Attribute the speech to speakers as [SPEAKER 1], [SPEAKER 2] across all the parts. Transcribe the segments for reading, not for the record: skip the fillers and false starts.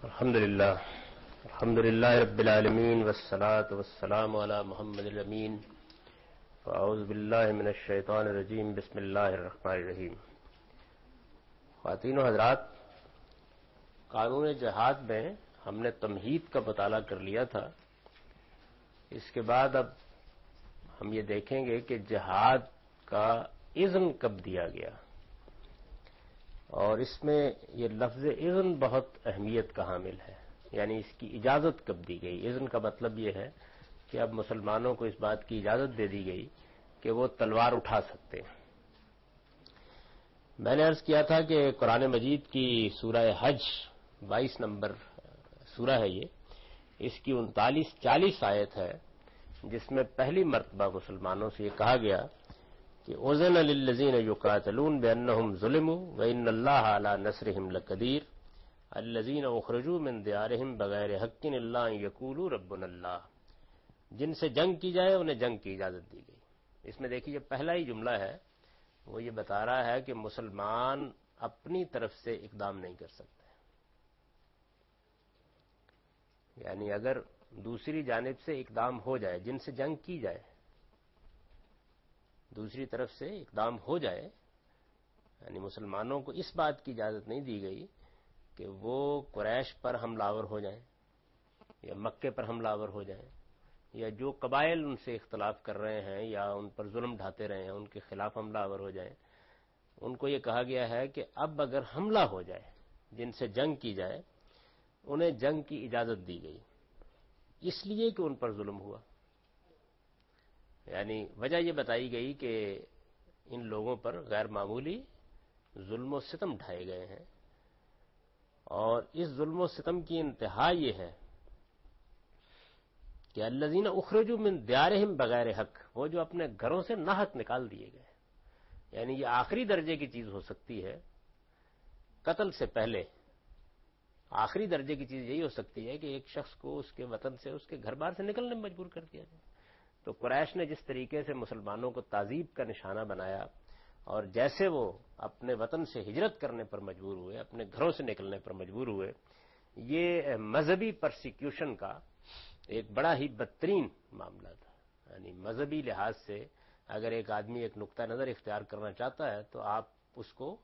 [SPEAKER 1] الحمدللہ رب العالمین والصلاة والسلام علی محمد الامین اعوذ باللہ من الشیطان الرجیم بسم اللہ الرحمن الرحیم۔ خواتین و حضرات، قانون جہاد میں ہم نے تمہید کا مطالعہ کر لیا تھا۔ اس کے بعد اب ہم یہ دیکھیں گے کہ جہاد کا اذن کب دیا گیا، اور اس میں یہ لفظ اذن بہت اہمیت کا حامل ہے، یعنی اس کی اجازت کب دی گئی۔ اذن کا مطلب یہ ہے کہ اب مسلمانوں کو اس بات کی اجازت دے دی گئی کہ وہ تلوار اٹھا سکتے ہیں۔ میں نے عرض کیا تھا کہ قرآن مجید کی سورہ حج 22 نمبر سورہ ہے یہ، اس کی 39-40 آیت ہے، جس میں پہلی مرتبہ مسلمانوں سے یہ کہا گیا کہ اذن للذین یقاتلون بانہم ظلموا وان اللہ علی نصرہم لقدیر الذین اخرجوا من دیارہم بغیر حق الا ان یقولوا ربنا اللہ۔ جن سے جنگ کی جائے انہیں جنگ کی اجازت دی گئی۔ اس میں دیکھیے جو پہلا ہی جملہ ہے وہ یہ بتا رہا ہے کہ مسلمان اپنی طرف سے اقدام نہیں کر سکتے، یعنی اگر دوسری جانب سے اقدام ہو جائے، جن سے جنگ کی جائے، دوسری طرف سے اقدام ہو جائے، یعنی مسلمانوں کو اس بات کی اجازت نہیں دی گئی کہ وہ قریش پر حملہ آور ہو جائیں یا مکے پر حملہ آور ہو جائیں، یا جو قبائل ان سے اختلاف کر رہے ہیں یا ان پر ظلم ڈھاتے رہے ہیں ان کے خلاف حملہ آور ہو جائیں۔ ان کو یہ کہا گیا ہے کہ اب اگر حملہ ہو جائے، جن سے جنگ کی جائے، انہیں جنگ کی اجازت دی گئی، اس لیے کہ ان پر ظلم ہوا۔ یعنی وجہ یہ بتائی گئی کہ ان لوگوں پر غیر معمولی ظلم و ستم ڈھائے گئے ہیں، اور اس ظلم و ستم کی انتہا یہ ہے کہ الذین اخرجوا من دیارہم بغیر حق، وہ جو اپنے گھروں سے ناحق نکال دیے گئے، یعنی یہ آخری درجے کی چیز ہو سکتی ہے، قتل سے پہلے آخری درجے کی چیز یہی ہو سکتی ہے کہ ایک شخص کو اس کے وطن سے، اس کے گھر بار سے نکلنے میں مجبور کر دیا جائے۔ تو قریش نے جس طریقے سے مسلمانوں کو تعذیب کا نشانہ بنایا، اور جیسے وہ اپنے وطن سے ہجرت کرنے پر مجبور ہوئے، اپنے گھروں سے نکلنے پر مجبور ہوئے، یہ مذہبی پرسیکیوشن کا ایک بڑا ہی بدترین معاملہ تھا۔ یعنی مذہبی لحاظ سے اگر ایک آدمی ایک نقطہ نظر اختیار کرنا چاہتا ہے تو آپ اس کو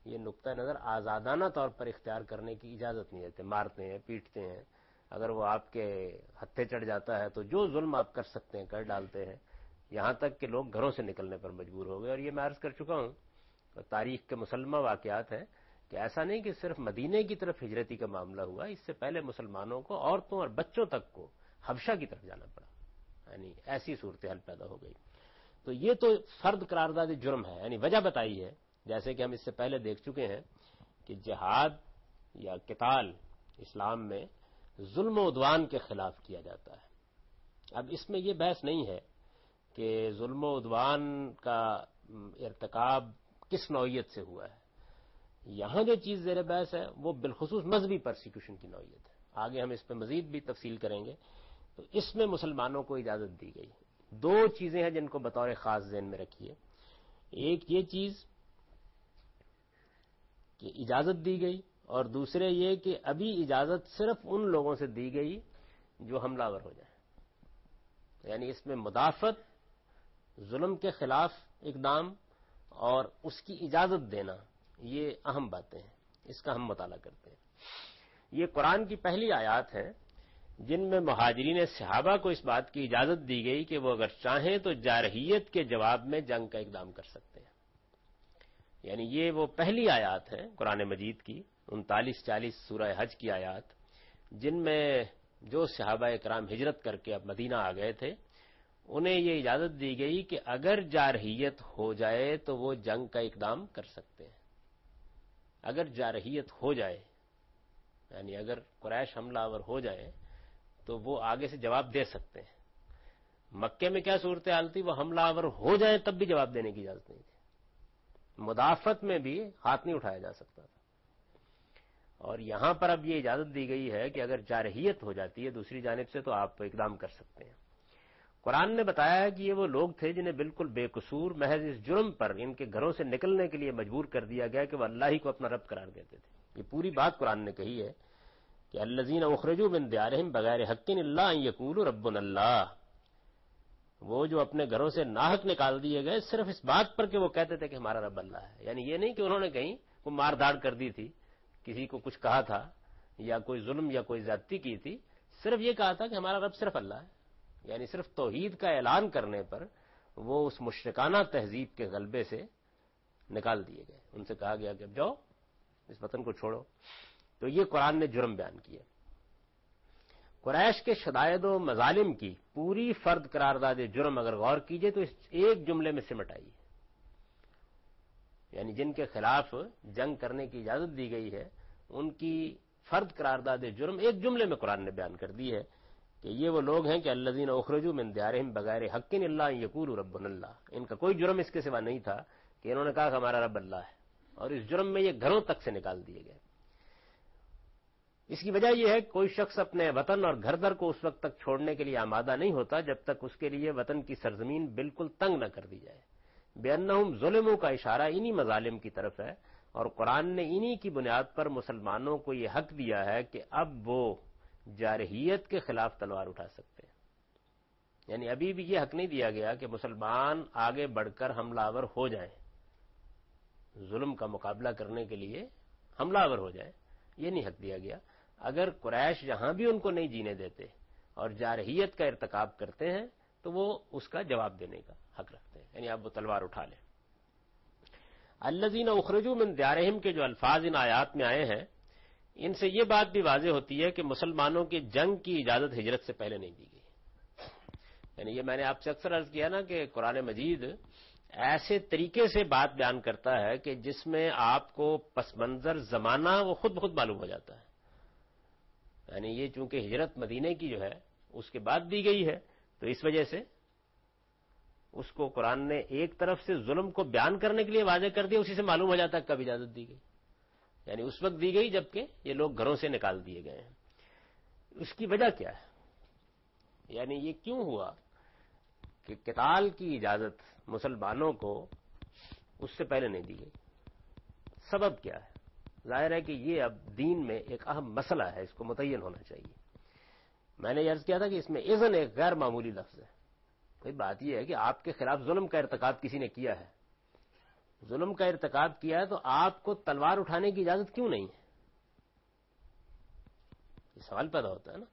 [SPEAKER 1] یہ نقطہ نظر آزادانہ طور پر اختیار کرنے کی اجازت نہیں دیتے، مارتے ہیں، پیٹتے ہیں۔ اگر وہ آپ کے ہتھے چڑھ جاتا ہے تو جو ظلم آپ کر سکتے ہیں کر ڈالتے ہیں، یہاں تک کہ لوگ گھروں سے نکلنے پر مجبور ہو گئے۔ اور یہ میں عرض کر چکا ہوں، تاریخ کے مسلمہ واقعات ہیں کہ ایسا نہیں کہ صرف مدینے کی طرف ہجرتی کا معاملہ ہوا، اس سے پہلے مسلمانوں کو، عورتوں اور بچوں تک کو حبشہ کی طرف جانا پڑا، یعنی ایسی صورتحال پیدا ہو گئی۔ تو یہ تو فرد قرارداد جرم ہے، یعنی وجہ بتائی ہے، جیسے کہ ہم اس سے پہلے دیکھ چکے ہیں کہ جہاد یا قتال اسلام میں ظلم و عدوان کے خلاف کیا جاتا ہے۔ اب اس میں یہ بحث نہیں ہے کہ ظلم و عدوان کا ارتکاب کس نوعیت سے ہوا ہے، یہاں جو چیز زیر بحث ہے وہ بالخصوص مذہبی پرسیکیوشن کی نوعیت ہے۔ آگے ہم اس پہ مزید بھی تفصیل کریں گے۔ تو اس میں مسلمانوں کو اجازت دی گئی۔ دو چیزیں ہیں جن کو بطور خاص ذہن میں رکھیے۔ ایک یہ چیز کہ اجازت دی گئی، اور دوسرے یہ کہ ابھی اجازت صرف ان لوگوں سے دی گئی جو حملہ آور ہو جائیں، یعنی اس میں مدافعت، ظلم کے خلاف اقدام اور اس کی اجازت دینا، یہ اہم باتیں ہیں، اس کا ہم مطالعہ کرتے ہیں۔ یہ قرآن کی پہلی آیات ہیں جن میں مہاجرین صحابہ کو اس بات کی اجازت دی گئی کہ وہ اگر چاہیں تو جارحیت کے جواب میں جنگ کا اقدام کر سکتے ہیں۔ یعنی یہ وہ پہلی آیات ہیں قرآن مجید کی 39-40 سورہ حج کی آیات، جن میں جو صحابہ کرام ہجرت کر کے اب مدینہ آ گئے تھے، انہیں یہ اجازت دی گئی کہ اگر جارحیت ہو جائے تو وہ جنگ کا اقدام کر سکتے ہیں۔ اگر جارحیت ہو جائے، یعنی اگر قریش حملہ آور ہو جائے تو وہ آگے سے جواب دے سکتے ہیں۔ مکے میں کیا صورتحال تھی، وہ حملہ آور ہو جائے تب بھی جواب دینے کی اجازت نہیں تھی، مدافعت میں بھی ہاتھ نہیں اٹھایا جا سکتا تھا۔ اور یہاں پر اب یہ اجازت دی گئی ہے کہ اگر جارحیت ہو جاتی ہے دوسری جانب سے تو آپ اقدام کر سکتے ہیں۔ قرآن نے بتایا ہے کہ یہ وہ لوگ تھے جنہیں بالکل بے قصور محض اس جرم پر ان کے گھروں سے نکلنے کے لیے مجبور کر دیا گیا کہ وہ اللہ ہی کو اپنا رب قرار دیتے تھے۔ یہ پوری بات قرآن نے کہی ہے کہ الذین اخرجوا من دیارہم بغیر حق الا ان یقولوا ربنا اللہ، وہ جو اپنے گھروں سے ناحق نکال دیے گئے صرف اس بات پر کہ وہ کہتے تھے کہ ہمارا رب اللہ ہے. یعنی یہ نہیں کہ انہوں نے کہیں وہ مار داڑ کر دی تھی، کسی کو کچھ کہا تھا یا کوئی ظلم یا کوئی زیادتی کی تھی، صرف یہ کہا تھا کہ ہمارا رب صرف اللہ ہے. یعنی صرف توحید کا اعلان کرنے پر وہ اس مشرکانہ تہذیب کے غلبے سے نکال دیے گئے. ان سے کہا گیا کہ اب جاؤ اس وطن کو چھوڑو. تو یہ قرآن نے جرم بیان کیا. قریش کے شدائد و مظالم کی پوری فرد قرارداد جرم اگر غور کیجئے تو اس ایک جملے میں سمٹ آئی ہے. یعنی جن کے خلاف جنگ کرنے کی اجازت دی گئی ہے ان کی فرد قرارداد جرم ایک جملے میں قرآن نے بیان کر دی ہے کہ یہ وہ لوگ ہیں کہ الذین اخرجوا من دیارہم بغیر حق الا ان یقولوا ربنا اللہ. ان کا کوئی جرم اس کے سوا نہیں تھا کہ انہوں نے کہا کہ ہمارا رب اللہ ہے، اور اس جرم میں یہ گھروں تک سے نکال دیے گئے. اس کی وجہ یہ ہے کہ کوئی شخص اپنے وطن اور گھر در کو اس وقت تک چھوڑنے کے لیے آمادہ نہیں ہوتا جب تک اس کے لیے وطن کی سرزمین بالکل تنگ نہ کر دی جائے. بِأَنَّهُمْ ظُلِمُوا کا اشارہ انہی مظالم کی طرف ہے، اور قرآن نے انہی کی بنیاد پر مسلمانوں کو یہ حق دیا ہے کہ اب وہ جارحیت کے خلاف تلوار اٹھا سکتے ہیں. یعنی ابھی بھی یہ حق نہیں دیا گیا کہ مسلمان آگے بڑھ کر حملہ آور ہو جائیں، ظلم کا مقابلہ کرنے کے لیے حملہ آور ہو جائیں، یہ نہیں حق دیا گیا. اگر قریش جہاں بھی ان کو نہیں جینے دیتے اور جارحیت کا ارتکاب کرتے ہیں تو وہ اس کا جواب دینے کا حق رکھتے ہیں، یعنی اب وہ تلوار اٹھا لیں. الذین اخرجوا من دیارہم کے جو الفاظ ان آیات میں آئے ہیں ان سے یہ بات بھی واضح ہوتی ہے کہ مسلمانوں کی جنگ کی اجازت ہجرت سے پہلے نہیں دی گئی. یعنی یہ میں نے آپ سے اکثر عرض کیا نا کہ قرآن مجید ایسے طریقے سے بات بیان کرتا ہے کہ جس میں آپ کو پس منظر زمانہ وہ خود بخود معلوم ہو جاتا ہے. یعنی یہ چونکہ ہجرت مدینے کی جو ہے اس کے بعد دی گئی ہے تو اس وجہ سے اس کو قرآن نے ایک طرف سے ظلم کو بیان کرنے کے لیے واضح کر دیا، اسی سے معلوم ہو جاتا ہے کب اجازت دی گئی. یعنی اس وقت دی گئی جبکہ یہ لوگ گھروں سے نکال دیے گئے ہیں. اس کی وجہ کیا ہے؟ یعنی یہ کیوں ہوا کہ قتال کی اجازت مسلمانوں کو اس سے پہلے نہیں دی گئی؟ سبب کیا ہے؟ ظاہر ہے کہ یہ اب دین میں ایک اہم مسئلہ ہے، اس کو متعین ہونا چاہیے. میں نے عرض کیا تھا کہ اس میں اذن ایک غیر معمولی لفظ ہے. کوئی بات یہ ہے کہ آپ کے خلاف ظلم کا ارتکاب کسی نے کیا ہے، ظلم کا ارتکاب کیا ہے تو آپ کو تلوار اٹھانے کی اجازت کیوں نہیں ہے؟ یہ سوال پیدا ہوتا ہے نا.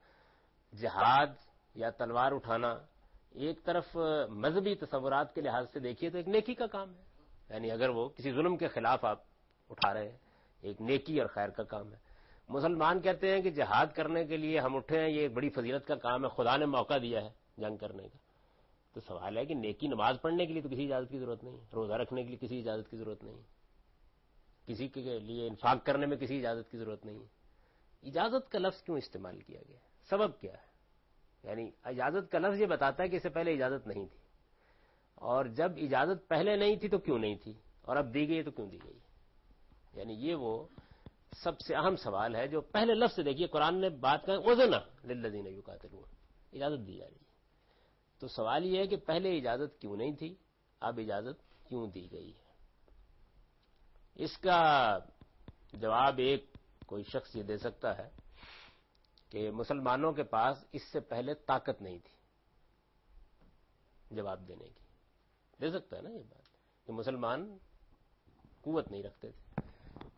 [SPEAKER 1] جہاد یا تلوار اٹھانا ایک طرف مذہبی تصورات کے لحاظ سے دیکھیے تو ایک نیکی کا کام ہے. یعنی اگر وہ کسی ظلم کے خلاف آپ اٹھا رہے ہیں ایک نیکی اور خیر کا کام ہے. مسلمان کہتے ہیں کہ جہاد کرنے کے لیے ہم اٹھے ہیں، یہ ایک بڑی فضیلت کا کام ہے، خدا نے موقع دیا ہے جنگ کرنے کا. تو سوال ہے کہ نیکی نماز پڑھنے کے لیے تو کسی اجازت کی ضرورت نہیں، روزہ رکھنے کے لیے کسی اجازت کی ضرورت نہیں، کسی کے لیے انفاق کرنے میں کسی اجازت کی ضرورت نہیں. اجازت کا لفظ کیوں استعمال کیا گیا؟ سبب کیا ہے؟ یعنی اجازت کا لفظ یہ بتاتا ہے کہ اس سے پہلے اجازت نہیں تھی، اور جب اجازت پہلے نہیں تھی تو کیوں نہیں تھی، اور اب دی گئی تو کیوں دی گئی. یعنی یہ وہ سب سے اہم سوال ہے جو پہلے لفظ سے دیکھیے قرآن نے بات کا اذن للذین یقاتلون، اجازت دی جا رہی ہے. تو سوال یہ ہے کہ پہلے اجازت کیوں نہیں تھی، اب اجازت کیوں دی گئی ہے؟ اس کا جواب ایک کوئی شخص یہ دے سکتا ہے کہ مسلمانوں کے پاس اس سے پہلے طاقت نہیں تھی جواب دینے کی. دے سکتا ہے نا یہ بات کہ مسلمان قوت نہیں رکھتے تھے.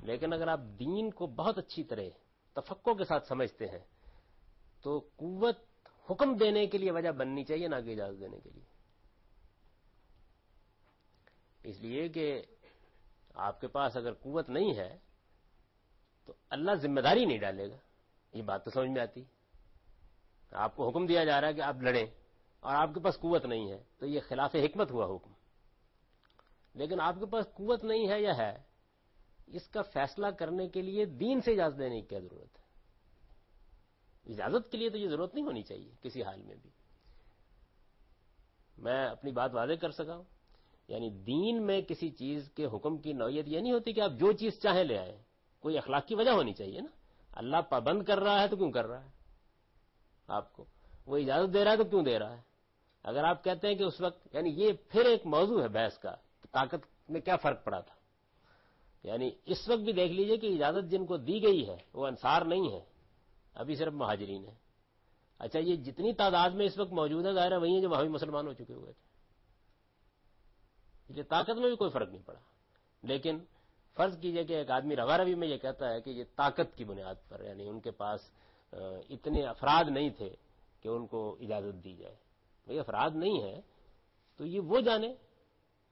[SPEAKER 1] لیکن اگر آپ دین کو بہت اچھی طرح تفقع کے ساتھ سمجھتے ہیں تو قوت حکم دینے کے لیے وجہ بننی چاہیے، نہ کہ اجازت دینے کے لیے. اس لیے کہ آپ کے پاس اگر قوت نہیں ہے تو اللہ ذمہ داری نہیں ڈالے گا. یہ بات تو سمجھ میں آتی. آپ کو حکم دیا جا رہا ہے کہ آپ لڑیں اور آپ کے پاس قوت نہیں ہے تو یہ خلاف حکمت ہوا حکم. لیکن آپ کے پاس قوت نہیں ہے یا ہے، اس کا فیصلہ کرنے کے لیے دین سے اجازت دینے کی کیا ضرورت ہے؟ اجازت کے لیے تو یہ ضرورت نہیں ہونی چاہیے کسی حال میں بھی. میں اپنی بات واضح کر سکا ہوں. یعنی دین میں کسی چیز کے حکم کی نوعیت یہ نہیں ہوتی کہ آپ جو چیز چاہیں لے آئیں، کوئی اخلاق کی وجہ ہونی چاہیے نا. اللہ پابند کر رہا ہے تو کیوں کر رہا ہے؟ آپ کو وہ اجازت دے رہا ہے تو کیوں دے رہا ہے؟ اگر آپ کہتے ہیں کہ اس وقت، یعنی یہ پھر ایک موضوع ہے بحث کا، طاقت میں کیا فرق پڑا تھا. یعنی اس وقت بھی دیکھ لیجئے کہ اجازت جن کو دی گئی ہے وہ انصار نہیں ہے، ابھی صرف مہاجرین ہیں. اچھا یہ جتنی تعداد میں اس وقت موجود ہے ظاہر ہے وہی ہیں جو وہاں بھی مسلمان ہو چکے ہوئے تھے. یہ طاقت میں بھی کوئی فرق نہیں پڑا. لیکن فرض کیجئے کہ ایک آدمی روا روی میں یہ کہتا ہے کہ یہ طاقت کی بنیاد پر، یعنی ان کے پاس اتنے افراد نہیں تھے کہ ان کو اجازت دی جائے. بھئی افراد نہیں ہے تو یہ وہ جانے.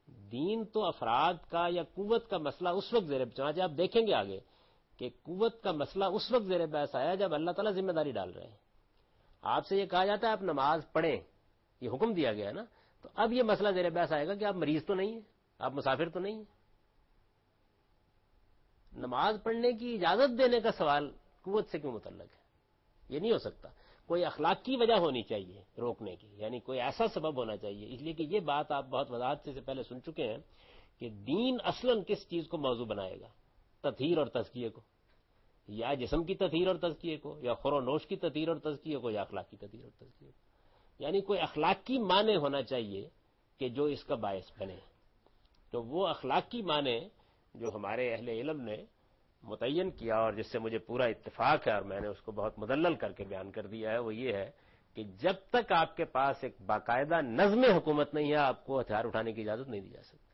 [SPEAKER 1] دین تو افراد کا یا قوت کا مسئلہ اس وقت زیر چنانچہ آپ دیکھیں گے آگے کہ قوت کا مسئلہ اس وقت زیر بحث آیا جب اللہ تعالیٰ ذمہ داری ڈال رہے ہیں. آپ سے یہ کہا جاتا ہے آپ نماز پڑھیں، یہ حکم دیا گیا نا، تو اب یہ مسئلہ زیر بحث آئے گا کہ آپ مریض تو نہیں ہیں، آپ مسافر تو نہیں ہیں. نماز پڑھنے کی اجازت دینے کا سوال قوت سے کیوں متعلق ہے؟ یہ نہیں ہو سکتا. کوئی اخلاقی وجہ ہونی چاہیے روکنے کی، یعنی کوئی ایسا سبب ہونا چاہیے. اس لیے کہ یہ بات آپ بہت وضاحت سے پہلے سن چکے ہیں کہ دین اصلاً کس چیز کو موضوع بنائے گا، تطہیر اور تزکیے کو، یا جسم کی تطہیر اور تزکیے کو، یا خور و نوش کی تطہیر اور تزکیے کو، یا اخلاق کی تطہیر اور تزکیے کو. یعنی کوئی اخلاقی معنی ہونا چاہیے کہ جو اس کا باعث بنے. تو وہ اخلاقی معنی جو ہمارے اہل علم نے متعین کیا اور جس سے مجھے پورا اتفاق ہے اور میں نے اس کو بہت مدلل کر کے بیان کر دیا ہے، وہ یہ ہے کہ جب تک آپ کے پاس ایک باقاعدہ نظم حکومت نہیں ہے آپ کو ہتھیار اٹھانے کی اجازت نہیں دی جا سکتی.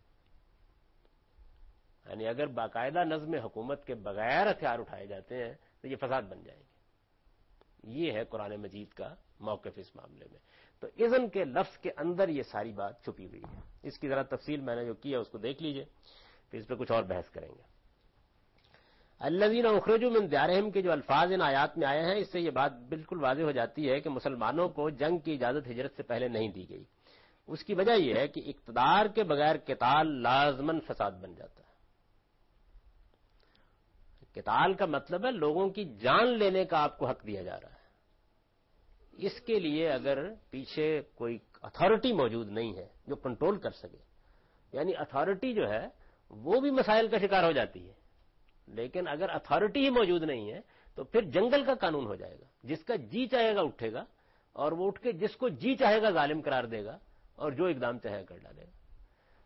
[SPEAKER 1] یعنی اگر باقاعدہ نظم حکومت کے بغیر ہتھیار اٹھائے جاتے ہیں تو یہ فساد بن جائے گی. یہ ہے قرآن مجید کا موقف اس معاملے میں. تو اذن کے لفظ کے اندر یہ ساری بات چھپی ہوئی ہے. اس کی ذرا تفصیل میں نے جو کیا اس کو دیکھ لیجئے، پھر اس پہ کچھ اور بحث کریں گے. الذین اخرجوا من دیارہم کے جو الفاظ ان آیات میں آئے ہیں، اس سے یہ بات بالکل واضح ہو جاتی ہے کہ مسلمانوں کو جنگ کی اجازت ہجرت سے پہلے نہیں دی گئی. اس کی وجہ یہ ہے کہ اقتدار کے بغیر قتال لازماً فساد بن جاتا ہے. قتال کا مطلب ہے لوگوں کی جان لینے کا آپ کو حق دیا جا رہا ہے. اس کے لیے اگر پیچھے کوئی اتھارٹی موجود نہیں ہے جو کنٹرول کر سکے، یعنی اتھارٹی جو ہے وہ بھی مسائل کا شکار ہو جاتی ہے، لیکن اگر اتھارٹی ہی موجود نہیں ہے تو پھر جنگل کا قانون ہو جائے گا. جس کا جی چاہے گا اٹھے گا اور وہ اٹھ کے جس کو جی چاہے گا ظالم قرار دے گا اور جو اقدام چاہے کر ڈالے گا.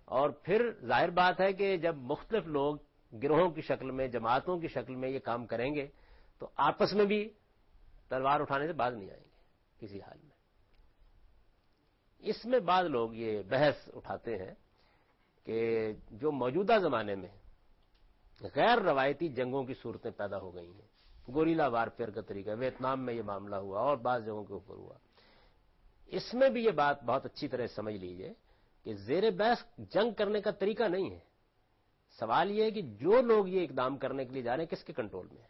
[SPEAKER 1] اور پھر ظاہر بات ہے کہ جب مختلف لوگ گروہوں کی شکل میں، جماعتوں کی شکل میں یہ کام کریں گے تو آپس میں بھی تلوار اٹھانے سے باز نہیں آئیں گے کسی حال میں. اس میں بعض لوگ یہ بحث اٹھاتے ہیں کہ جو موجودہ زمانے میں غیر روایتی جنگوں کی صورتیں پیدا ہو گئی ہیں، گوریلا وارفیئر کا طریقہ، ویتنام میں یہ معاملہ ہوا اور بعض جگہوں کے اوپر ہوا، اس میں بھی یہ بات بہت اچھی طرح سمجھ لیجئے کہ زیر بحث جنگ کرنے کا طریقہ نہیں ہے. سوال یہ ہے کہ جو لوگ یہ اقدام کرنے کے لیے جا رہے ہیں کس کے کنٹرول میں ہیں،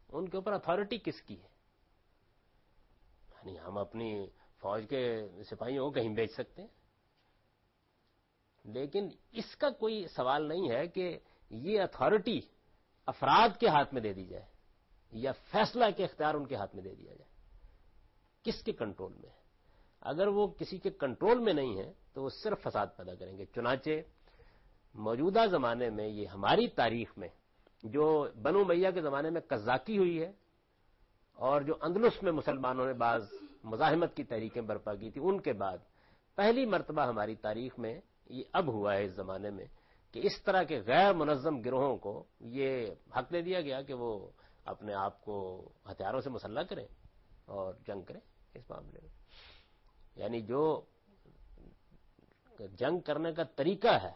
[SPEAKER 1] ان کے اوپر اتھارٹی کس کی ہے. یعنی ہم اپنی فوج کے سپاہیوں کو کہیں بیچ سکتے ہیں، لیکن اس کا کوئی سوال نہیں ہے کہ یہ اتھارٹی افراد کے ہاتھ میں دے دی جائے یا فیصلہ کے اختیار ان کے ہاتھ میں دے دیا جائے. کس کے کنٹرول میں ہے؟ اگر وہ کسی کے کنٹرول میں نہیں ہے تو وہ صرف فساد پیدا کریں گے. چنانچہ موجودہ زمانے میں یہ ہماری تاریخ میں جو بنو امیہ کے زمانے میں قذاقی ہوئی ہے اور جو اندلس میں مسلمانوں نے بعض مزاحمت کی تحریکیں برپا کی تھی، ان کے بعد پہلی مرتبہ ہماری تاریخ میں یہ اب ہوا ہے اس زمانے میں کہ اس طرح کے غیر منظم گروہوں کو یہ حق دے دیا گیا کہ وہ اپنے آپ کو ہتھیاروں سے مسلح کریں اور جنگ کریں اس معاملے میں. یعنی جو جنگ کرنے کا طریقہ ہے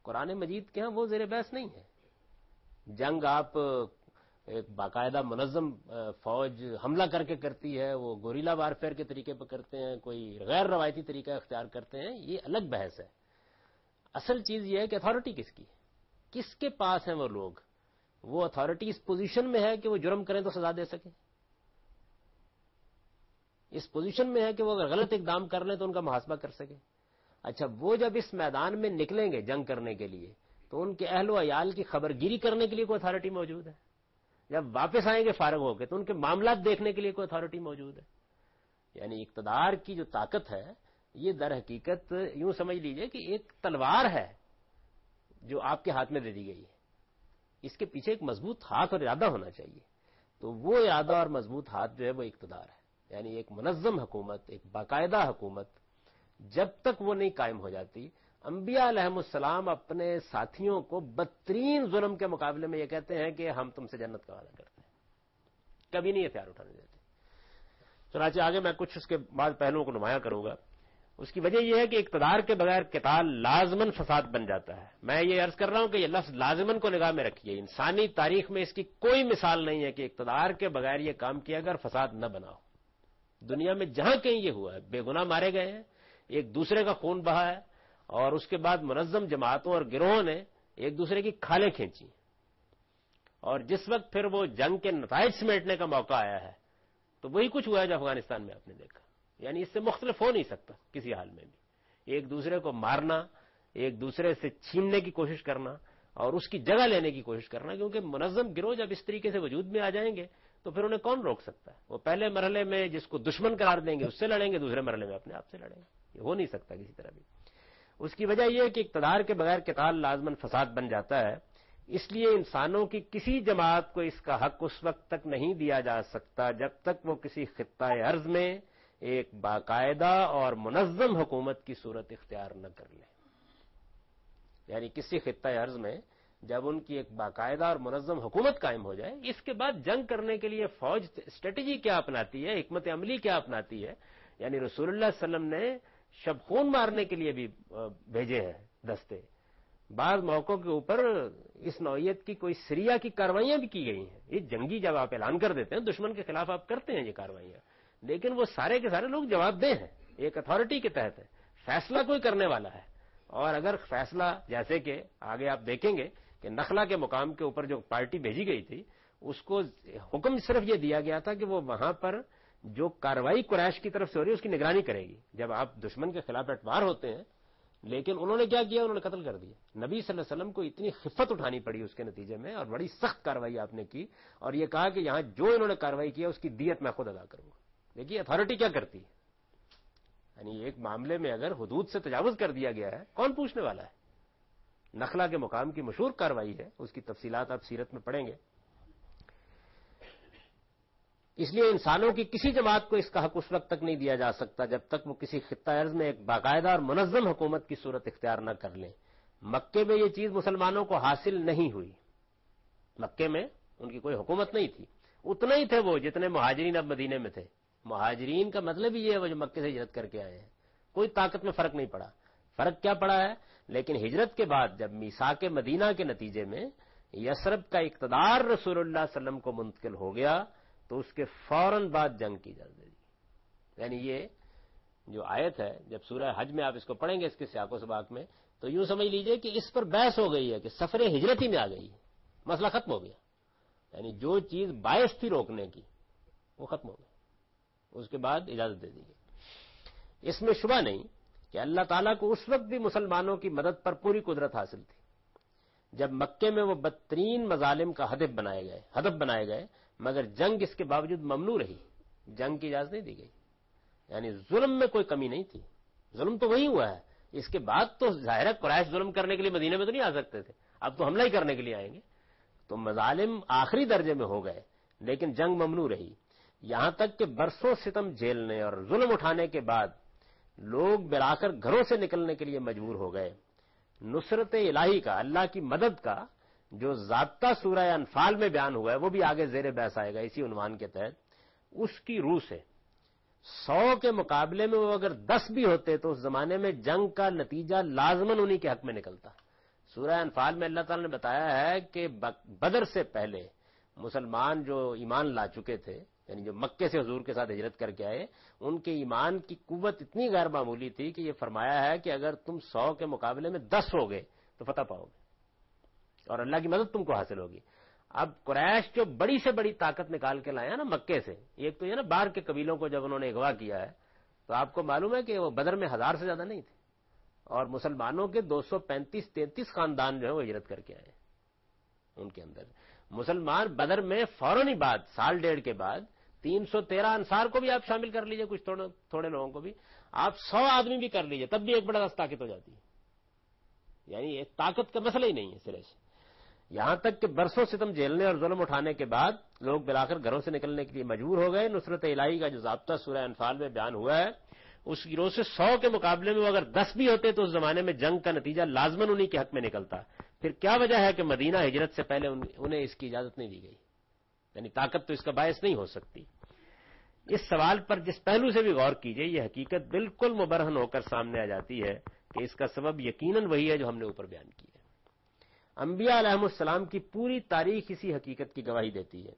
[SPEAKER 1] قرآن مجید کے ہاں وہ زیر بحث نہیں ہے. جنگ آپ ایک باقاعدہ منظم فوج حملہ کر کے کرتی ہے، وہ گوریلا وارفیئر کے طریقے پر کرتے ہیں، کوئی غیر روایتی طریقہ اختیار کرتے ہیں، یہ الگ بحث ہے. اصل چیز یہ ہے کہ اتھارٹی کس کی، کس کے پاس ہیں وہ لوگ. وہ اتھارٹی اس پوزیشن میں ہے کہ وہ جرم کریں تو سزا دے سکے، اس پوزیشن میں ہے کہ وہ اگر غلط اقدام کر لیں تو ان کا محاسبہ کر سکے. اچھا وہ جب اس میدان میں نکلیں گے جنگ کرنے کے لیے تو ان کے اہل و عیال کی خبر گیری کرنے کے لیے کوئی اتھارٹی موجود ہے؟ جب واپس آئیں گے فارغ ہو کے تو ان کے معاملات دیکھنے کے لیے کوئی اتھارٹی موجود ہے؟ یعنی اقتدار کی جو طاقت ہے یہ در حقیقت یوں سمجھ لیجئے کہ ایک تلوار ہے جو آپ کے ہاتھ میں دے دی گئی ہے. اس کے پیچھے ایک مضبوط ہاتھ اور ارادہ ہونا چاہیے. تو وہ ارادہ اور مضبوط ہاتھ جو ہے وہ اقتدار ہے. یعنی ایک منظم حکومت، ایک باقاعدہ حکومت جب تک وہ نہیں قائم ہو جاتی، انبیاء علیہم السلام اپنے ساتھیوں کو بدترین ظلم کے مقابلے میں یہ کہتے ہیں کہ ہم تم سے جنت کا وعدہ کرتے ہیں. کبھی نہیں ہتھیار اٹھانے دیتے. چنانچہ آگے میں کچھ اس کے بعد پہلوؤں کو نمایاں کروں گا. اس کی وجہ یہ ہے کہ اقتدار کے بغیر قتال لازماً فساد بن جاتا ہے. میں یہ عرض کر رہا ہوں کہ یہ لفظ لازماً کو نگاہ میں رکھیے. انسانی تاریخ میں اس کی کوئی مثال نہیں ہے کہ اقتدار کے بغیر یہ کام کیا اگر فساد نہ بنا ہو. دنیا میں جہاں کہیں یہ ہوا ہے بے گناہ مارے گئے ہیں, ایک دوسرے کا خون بہا ہے, اور اس کے بعد منظم جماعتوں اور گروہوں نے ایک دوسرے کی کھالیں کھینچی, اور جس وقت پھر وہ جنگ کے نتائج سمیٹنے کا موقع آیا ہے تو وہی کچھ ہوا ہے جو افغانستان میں آپ نے دیکھا. یعنی اس سے مختلف ہو نہیں سکتا کسی حال میں بھی. ایک دوسرے کو مارنا, ایک دوسرے سے چھیننے کی کوشش کرنا اور اس کی جگہ لینے کی کوشش کرنا, کیونکہ منظم گروہ جب اس طریقے سے وجود میں آ جائیں گے تو پھر انہیں کون روک سکتا ہے. وہ پہلے مرحلے میں جس کو دشمن قرار دیں گے اس سے لڑیں گے, دوسرے مرحلے میں اپنے آپ سے لڑیں گے. یہ ہو نہیں سکتا کسی طرح بھی. اس کی وجہ یہ ہے کہ اقتدار کے بغیر قتال لازماً فساد بن جاتا ہے. اس لیے انسانوں کی کسی جماعت کو اس کا حق اس وقت تک نہیں دیا جا سکتا جب تک وہ کسی خطہ ارض میں ایک باقاعدہ اور منظم حکومت کی صورت اختیار نہ کر لے. یعنی کسی خطہ ارض میں جب ان کی ایک باقاعدہ اور منظم حکومت قائم ہو جائے, اس کے بعد جنگ کرنے کے لیے فوج اسٹریٹجی کیا اپناتی ہے, حکمت عملی کیا اپناتی ہے. یعنی رسول اللہ صلی اللہ علیہ وسلم نے شب خون مارنے کے لیے بھی بھیجے ہیں دستے. بعض موقعوں کے اوپر اس نوعیت کی کوئی سریہ کی کاروائیاں بھی کی گئی ہیں. یہ جنگی جب آپ اعلان کر دیتے ہیں دشمن کے خلاف آپ کرتے ہیں یہ کاروائیاں, لیکن وہ سارے کے سارے لوگ جواب دہ ہیں, ایک اتھارٹی کے تحت ہے, فیصلہ کوئی کرنے والا ہے. اور اگر فیصلہ جیسے کہ آگے آپ دیکھیں گے کہ نخلا کے مقام کے اوپر جو پارٹی بھیجی گئی تھی اس کو حکم صرف یہ دیا گیا تھا کہ وہ وہاں پر جو کارروائی قریش کی طرف سے ہو رہی ہے اس کی نگرانی کرے گی جب آپ دشمن کے خلاف اٹوار ہوتے ہیں. لیکن انہوں نے کیا کیا, انہوں نے قتل کر دیا. نبی صلی اللہ علیہ وسلم کو اتنی خفت اٹھانی پڑی اس کے نتیجے میں, اور بڑی سخت کارروائی آپ نے کی, اور یہ کہا کہ یہاں جو انہوں نے کارروائی کی اس کی دیت میں خود ادا کروں گا. دیکھیے اتھارٹی کیا کرتی ہے. یعنی ایک معاملے میں اگر حدود سے تجاوز کر دیا گیا ہے کون پوچھنے والا ہے. نخلا کے مقام کی مشہور کارروائی ہے, اس کی تفصیلات آپ سیرت میں پڑھیں گے. اس لیے انسانوں کی کسی جماعت کو اس کا حق اس وقت تک نہیں دیا جا سکتا جب تک وہ کسی خطہ ارض میں ایک باقاعدہ اور منظم حکومت کی صورت اختیار نہ کر لیں. مکے میں یہ چیز مسلمانوں کو حاصل نہیں ہوئی. مکے میں ان کی کوئی حکومت نہیں تھی, اتنا ہی تھے وہ جتنے مہاجرین اب مدینے میں تھے. مہاجرین کا مطلب ہی یہ ہے وہ جو مکے سے ہجرت کر کے آئے ہیں. کوئی طاقت میں فرق نہیں پڑا. فرق کیا پڑا ہے, لیکن ہجرت کے بعد جب میثاق مدینہ کے نتیجے میں یثرب کا اقتدار رسول اللہ صلی اللہ علیہ وسلم کو منتقل ہو گیا تو اس کے فوراً بعد جنگ کی اجازت دے دی. یعنی یہ جو آیت ہے جب سورہ حج میں آپ اس کو پڑھیں گے اس کے سیاق و سباق میں, تو یوں سمجھ لیجئے کہ اس پر بحث ہو گئی ہے کہ سفر ہجرت ہی میں آ گئی, مسئلہ ختم ہو گیا. یعنی جو چیز باعث تھی روکنے کی وہ ختم ہو گئی, اس کے بعد اجازت دے دی گئی. اس میں شبہ نہیں کہ اللہ تعالیٰ کو اس وقت بھی مسلمانوں کی مدد پر پوری قدرت حاصل تھی جب مکے میں وہ بدترین مظالم کا ہدف بنائے گئے, مگر جنگ اس کے باوجود ممنوع رہی. جنگ کی اجازت نہیں دی گئی. یعنی ظلم میں کوئی کمی نہیں تھی. ظلم تو وہی ہوا ہے. اس کے بعد تو ظاہر ہے قریش ظلم کرنے کے لیے مدینے میں تو نہیں آ سکتے تھے, اب تو حملہ ہی کرنے کے لیے آئیں گے. تو مظالم آخری درجے میں ہو گئے لیکن جنگ ممنوع رہی. یہاں تک کہ برسوں ستم جھیلنے اور ظلم اٹھانے کے بعد لوگ بلا کر گھروں سے نکلنے کے لیے مجبور ہو گئے. نصرت الہی کا, اللہ کی مدد کا جو ضابطہ سورہ انفال میں بیان ہوا ہے وہ بھی آگے زیر بحث آئے گا اسی عنوان کے تحت. اس کی روح سے 100 کے مقابلے میں وہ اگر 10 بھی ہوتے تو اس زمانے میں جنگ کا نتیجہ لازماً انہی کے حق میں نکلتا. سورہ انفال میں اللہ تعالی نے بتایا ہے کہ بدر سے پہلے مسلمان جو ایمان لا چکے تھے, یعنی جو مکے سے حضور کے ساتھ ہجرت کر کے آئے, ان کے ایمان کی قوت اتنی غیر معمولی تھی کہ یہ فرمایا ہے کہ اگر تم 100 کے مقابلے میں 10 ہو گئے تو فتح پاؤ گے اور اللہ کی مدد تم کو حاصل ہوگی. اب قریش جو بڑی سے بڑی طاقت نکال کے لائے نا مکے سے, ایک تو یہ نا باہر کے قبیلوں کو جب انہوں نے اغوا کیا ہے تو آپ کو معلوم ہے کہ وہ بدر میں 1000 سے زیادہ نہیں تھے, اور مسلمانوں کے 235-33 خاندان جو ہے وہ ہجرت کر کے آئے. ان کے اندر مسلمان بدر میں فوراً ہی بعد سال ڈیڑھ کے بعد 313 انصار کو بھی آپ شامل کر لیجئے, کچھ تھوڑے لوگوں کو بھی آپ 100 آدمی بھی کر لیجئے تب بھی ایک بڑا طاقت ہو جاتی ہے. یعنی ایک طاقت کا مسئلہ ہی نہیں ہے سرے سے. یہاں تک کہ برسوں ستم جھیلنے اور ظلم اٹھانے کے بعد لوگ بلا کر گھروں سے نکلنے کے لیے مجبور ہو گئے. نصرت الہی کا جو ضابطہ سورہ انفال میں بیان ہوا ہے اس گروہ سے 100 کے مقابلے میں وہ اگر 10 بھی ہوتے تو اس زمانے میں جنگ کا نتیجہ لازماً انہی کے حق میں نکلتا. پھر کیا وجہ ہے کہ مدینہ ہجرت سے پہلے انہیں اس کی اجازت نہیں دی گئی؟ یعنی طاقت تو اس کا باعث نہیں ہو سکتی. اس سوال پر جس پہلو سے بھی غور کیجئے یہ حقیقت بالکل مبرہن ہو کر سامنے آ جاتی ہے کہ اس کا سبب یقیناً وہی ہے جو ہم نے اوپر بیان کی ہے. انبیاء علیہم السلام کی پوری تاریخ اسی حقیقت کی گواہی دیتی ہے.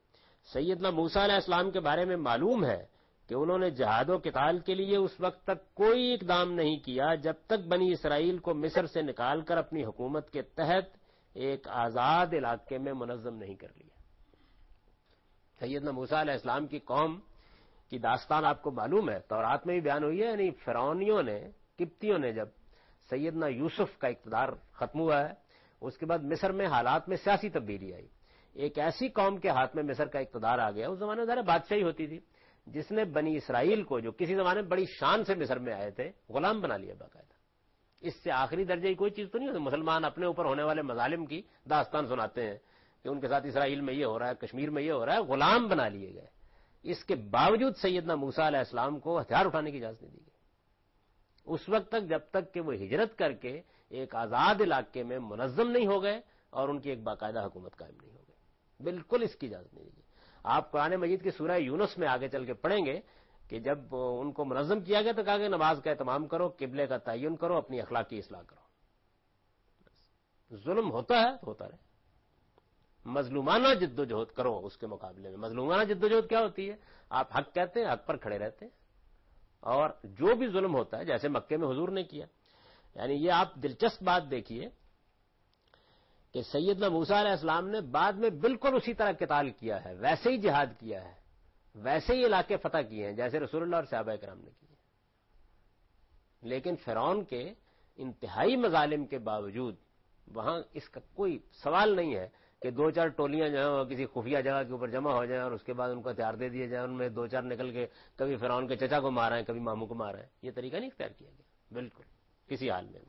[SPEAKER 1] سیدنا موسیٰ علیہ السلام کے بارے میں معلوم ہے کہ انہوں نے جہاد و قتال کے لیے اس وقت تک کوئی اقدام نہیں کیا جب تک بنی اسرائیل کو مصر سے نکال کر اپنی حکومت کے تحت ایک آزاد علاقے میں منظم نہیں کر لیا. سیدنا موسیٰ علیہ السلام کی قوم کی داستان آپ کو معلوم ہے، تورات میں بھی بیان ہوئی ہے. یعنی فرعونیوں نے، قبطیوں نے جب سیدنا یوسف کا اقتدار ختم ہوا ہے، اس کے بعد مصر میں حالات میں سیاسی تبدیلی آئی. ایک ایسی قوم کے ہاتھ میں مصر کا اقتدار آ گیا، اس زمانے میں ذرا بادشاہی ہوتی تھی، جس نے بنی اسرائیل کو، جو کسی زمانے میں بڑی شان سے مصر میں آئے تھے، غلام بنا لیا باقاعدہ. اس سے آخری درجے کی کوئی چیز تو نہیں ہوتی. مسلمان اپنے اوپر ہونے والے مظالم کی داستان سناتے ہیں کہ ان کے ساتھ اسرائیل میں یہ ہو رہا ہے، کشمیر میں یہ ہو رہا ہے، غلام بنا لیے گئے. اس کے باوجود سیدنا موسیٰ علیہ السلام کو ہتھیار اٹھانے کی اجازت نہیں دی گئی اس وقت تک، جب تک کہ وہ ہجرت کر کے ایک آزاد علاقے میں منظم نہیں ہو گئے اور ان کی ایک باقاعدہ حکومت قائم نہیں ہو گئی. بالکل اس کی اجازت نہیں دی گئی. آپ قرآن مجید کی سورہ یونس میں آگے چل کے پڑھیں گے کہ جب ان کو منظم کیا گیا تو کہا کہ نماز کا اہتمام کرو، قبلے کا تعین کرو، اپنی اخلاقی اصلاح کرو. ظلم ہوتا ہے تو ہوتا رہے، مظلومانہ جد و جہد کرو. اس کے مقابلے میں مظلومانہ جد و جہد کیا ہوتی ہے؟ آپ حق کہتے ہیں، حق پر کھڑے رہتے ہیں، اور جو بھی ظلم ہوتا ہے جیسے مکے میں حضور نے کیا. یعنی یہ آپ دلچسپ بات دیکھیے کہ سیدنا موسیٰ علیہ السلام نے بعد میں بالکل اسی طرح قتال کیا ہے، ویسے ہی جہاد کیا ہے، ویسے ہی علاقے فتح کیے ہیں جیسے رسول اللہ اور صحابہ کرام نے کیے. لیکن فرعون کے انتہائی مظالم کے باوجود وہاں اس کا کوئی سوال نہیں ہے کہ دو چار ٹولیاں جو ہیں وہ کسی خفیہ جگہ کے اوپر جمع ہو جائیں اور اس کے بعد ان کو ہتھیار دے دیے جائیں، ان میں دو چار نکل کے کبھی فرعون کے چچا کو مارا ہے، کبھی ماموں کو مارا ہے. یہ طریقہ نہیں اختیار کیا گیا بالکل کسی حال میں.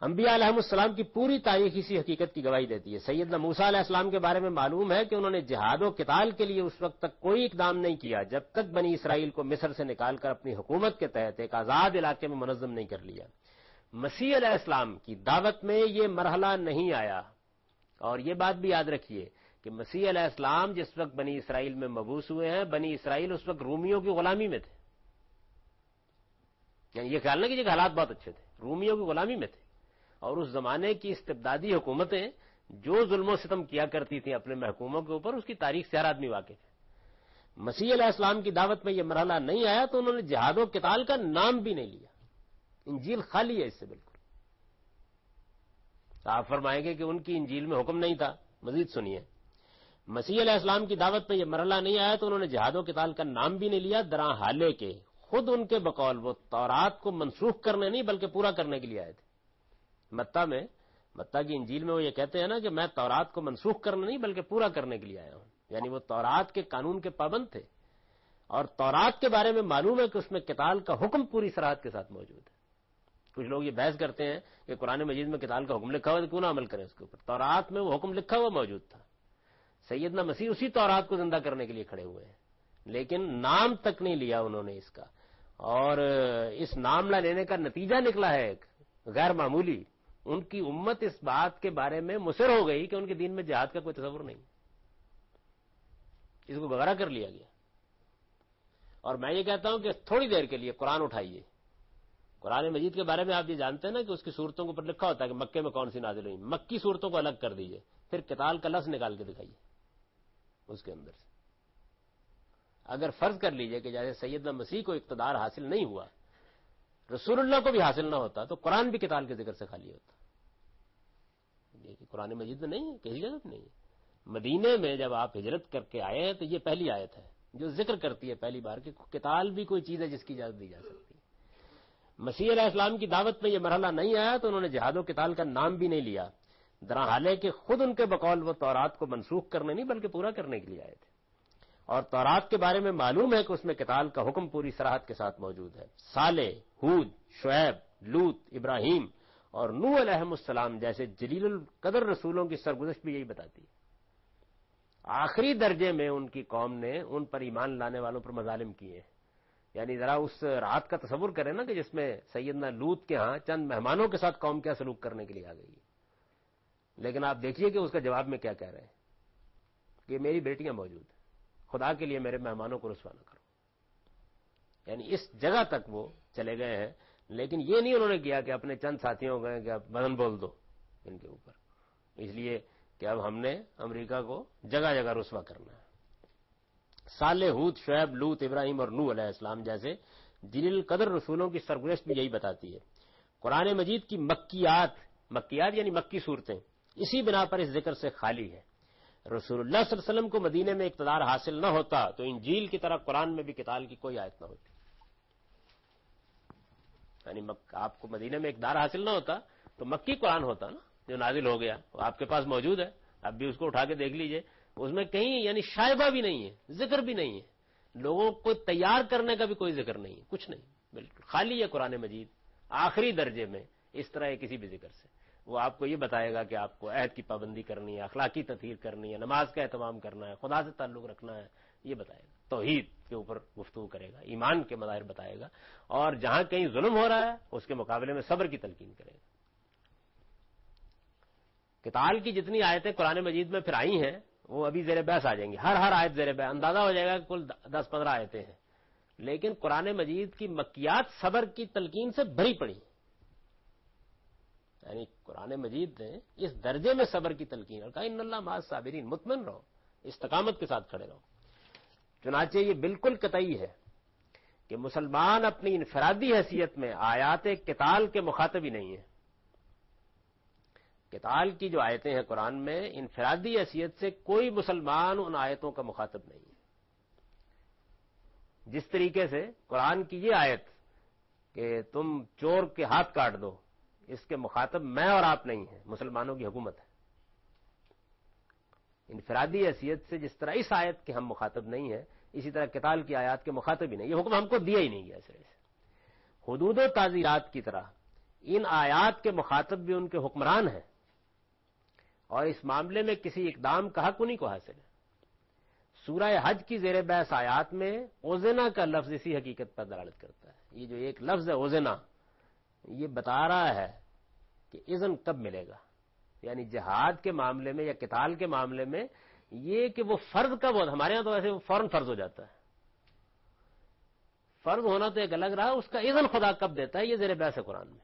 [SPEAKER 1] انبیاء علیہم السلام کی پوری تاریخ اسی حقیقت کی گواہی دیتی ہے. سیدنا موسیٰ علیہ السلام کے بارے میں معلوم ہے کہ انہوں نے جہاد و قتال کے لیے اس وقت تک کوئی اقدام نہیں کیا جب تک بنی اسرائیل کو مصر سے نکال کر اپنی حکومت کے تحت ایک آزاد علاقے میں منظم نہیں کر لیا. مسیح علیہ السلام کی دعوت میں یہ مرحلہ نہیں آیا. اور یہ بات بھی یاد رکھیے کہ مسیح علیہ السلام جس وقت بنی اسرائیل میں مبعوث ہوئے ہیں، بنی اسرائیل اس وقت رومیوں کی غلامی میں تھے. یعنی یہ خیال نہ کیجیے کہ حالات بہت اچھے تھے، رومیوں کی غلامی میں تھے. اور اس زمانے کی استبدادی حکومتیں جو ظلم و ستم کیا کرتی تھیں اپنے محکوموں کے اوپر، اس کی تاریخ سے ہر آدمی واقف ہے. مسیح علیہ السلام کی دعوت میں یہ مرحلہ نہیں آیا تو انہوں نے جہاد و قتال کا نام بھی نہیں لیا. انجیل خالی ہے اس سے بالکل. آپ فرمائیں گے کہ ان کی انجیل میں حکم نہیں تھا. مزید سنیے، مسیح علیہ السلام کی دعوت میں یہ مرحلہ نہیں آیا تو انہوں نے جہاد و قتال کا نام بھی نہیں لیا، درا حالے کے خود ان کے بقول وہ تورات کو منسوخ کرنے نہیں بلکہ پورا کرنے کے لیے آئے تھے. متی کی انجیل میں وہ یہ کہتے ہیں نا کہ میں تورات کو منسوخ کرنے نہیں بلکہ پورا کرنے کے لیے آیا ہوں. یعنی وہ تورات کے قانون کے پابند تھے، اور تورات کے بارے میں معلوم ہے کہ اس میں قتال کا حکم پوری صراحت کے ساتھ موجود ہے. کچھ لوگ یہ بحث کرتے ہیں کہ قرآن مجید میں قتال کا حکم لکھا ہوا ہے تو کیوں نہ عمل کریں اس کے اوپر. تورات میں وہ حکم لکھا ہوا موجود تھا. سیدنا مسیح اسی تورات کو زندہ کرنے کے لیے کھڑے ہوئے ہیں، لیکن نام تک نہیں لیا انہوں نے اس کا. اور اس نام نہ لینے کا نتیجہ نکلا ہے ایک غیر معمولی. ان کی امت اس بات کے بارے میں مصر ہو گئی کہ ان کے دین میں جہاد کا کوئی تصور نہیں، اس کو گوارا کر لیا گیا. اور میں یہ کہتا ہوں کہ تھوڑی دیر کے لیے قرآن اٹھائیے. قرآن مجید کے بارے میں آپ یہ جانتے ہیں نا کہ اس کی صورتوں کے اوپر لکھا ہوتا ہے کہ مکے میں کون سی نازل ہوئی. مکی صورتوں کو الگ کر دیجئے، پھر قتال کا لفظ نکال کے دکھائیے اس کے اندر سے. اگر فرض کر لیجئے کہ جیسے سیدنا مسیح کو اقتدار حاصل نہیں ہوا، رسول اللہ کو بھی حاصل نہ ہوتا، تو قرآن بھی قتال کے ذکر سے خالی ہوتا. یہ قرآن مجید میں نہیں ہے، کسی جگہ نہیں ہے. مدینے میں جب آپ ہجرت کر کے آئے ہیں تو یہ پہلی آیت ہے جو ذکر کرتی ہے پہلی بار کہ قتال بھی کوئی چیز ہے جس کی اجازت دی جا سکتی ہے. مسیح علیہ السلام کی دعوت میں یہ مرحلہ نہیں آیا تو انہوں نے جہاد و قتال کا نام بھی نہیں لیا، درا حالے کہ خود ان کے بقول وہ تورات کو منسوخ کرنے نہیں بلکہ پورا کرنے کے لیے آئے تھے. اور تورات کے بارے میں معلوم ہے کہ اس میں قتال کا حکم پوری صراحت کے ساتھ موجود ہے. صالح، ہود، شعیب، لوط، ابراہیم اور نوح علیہم السلام جیسے جلیل القدر رسولوں کی سرگزشت بھی یہی بتاتی ہے. آخری درجے میں ان کی قوم نے ان پر ایمان لانے والوں پر مظالم کیے ہیں. یعنی ذرا اس رات کا تصور کریں نا کہ جس میں سیدنا لوط کے ہاں چند مہمانوں کے ساتھ قوم کیا سلوک کرنے کے لیے آ گئی. لیکن آپ دیکھیے کہ اس کا جواب میں کیا کہہ رہے ہیں. کہ میری بیٹیاں موجود ہیں، خدا کے لیے میرے مہمانوں کو رسوا نہ کرو. یعنی اس جگہ تک وہ چلے گئے ہیں. لیکن یہ نہیں انہوں نے کیا کہ اپنے چند ساتھیوں کو کہ اب بدن بول دو ان کے اوپر، اس لیے کہ اب ہم نے امریکہ کو جگہ جگہ رسوا کرنا ہے. صالح، ہود، شعیب، لوط، ابراہیم اور نوح علیہ السلام جیسے جلیل القدر رسولوں کی سرگزشت بھی یہی بتاتی ہے. قرآن مجید کی مکیات یعنی مکی صورتیں اسی بنا پر اس ذکر سے خالی ہے. رسول اللہ صلی اللہ علیہ وسلم کو مدینے میں اقتدار حاصل نہ ہوتا تو انجیل کی طرح قرآن میں بھی قتال کی کوئی آیت نہ ہوتی. یعنی آپ کو مدینے میں اقتدار حاصل نہ ہوتا تو مکی قرآن ہوتا نا جو نازل ہو گیا، وہ آپ کے پاس موجود ہے، اب بھی اس کو اٹھا کے دیکھ لیجئے. اس میں کہیں یعنی شائبہ بھی نہیں ہے، ذکر بھی نہیں ہے، لوگوں کو تیار کرنے کا بھی کوئی ذکر نہیں ہے، کچھ نہیں، بالکل خالی ہے قرآن مجید آخری درجے میں اس طرح کسی بھی ذکر سے. وہ آپ کو یہ بتائے گا کہ آپ کو عہد کی پابندی کرنی ہے، اخلاقی تطہیر کرنی ہے، نماز کا اہتمام کرنا ہے، خدا سے تعلق رکھنا ہے، یہ بتائے گا. توحید کے اوپر گفتگو کرے گا، ایمان کے مظاہر بتائے گا، اور جہاں کہیں ظلم ہو رہا ہے اس کے مقابلے میں صبر کی تلقین کرے گا. قتال کی جتنی آیتیں قرآن مجید میں پھر آئی ہیں وہ ابھی زیر بحث آ جائیں گی، ہر آیت زیر بحث، اندازہ ہو جائے گا کہ کل 10-15 آیتیں ہیں. لیکن قرآن مجید کی مکیات صبر کی تلقین سے بھری پڑی، یعنی قرآن مجید نے اس درجے میں صبر کی تلقین اور کہا ان اللہ مع الصابرین، مطمئن رہو، استقامت کے ساتھ کھڑے رہو. چنانچہ یہ بالکل قطعی ہے کہ مسلمان اپنی انفرادی حیثیت میں آیات قتال کے مخاطب ہی نہیں ہیں. قتال کی جو آیتیں ہیں قرآن میں، انفرادی حیثیت سے کوئی مسلمان ان آیتوں کا مخاطب نہیں ہے. جس طریقے سے قرآن کی یہ آیت کہ تم چور کے ہاتھ کاٹ دو، اس کے مخاطب میں اور آپ نہیں ہیں، مسلمانوں کی حکومت ہے. انفرادی حیثیت سے جس طرح اس آیت کے ہم مخاطب نہیں ہیں، اسی طرح قتال کی آیات کے مخاطب ہی نہیں. یہ حکم ہم کو دیا ہی نہیں گیا سرے سے. حدود و تعزیرات کی طرح ان آیات کے مخاطب بھی ان کے حکمران ہیں، اور اس معاملے میں کسی اقدام کا حق انہیں کو حاصل ہے. سورہ حج کی زیر بحث آیات میں اوزنا کا لفظ اسی حقیقت پر دلالت کرتا ہے. یہ جو ایک لفظ ہے اوزنا، یہ بتا رہا ہے کہ اذن کب ملے گا. یعنی جہاد کے معاملے میں یا قتال کے معاملے میں یہ کہ وہ فرض کب ہوتا، ہمارے ہاں تو ایسے فوراً فرض ہو جاتا ہے. فرض ہونا تو ایک الگ رہا، اس کا اذن خدا کب دیتا ہے یہ زیر بحث ہے قرآن میں.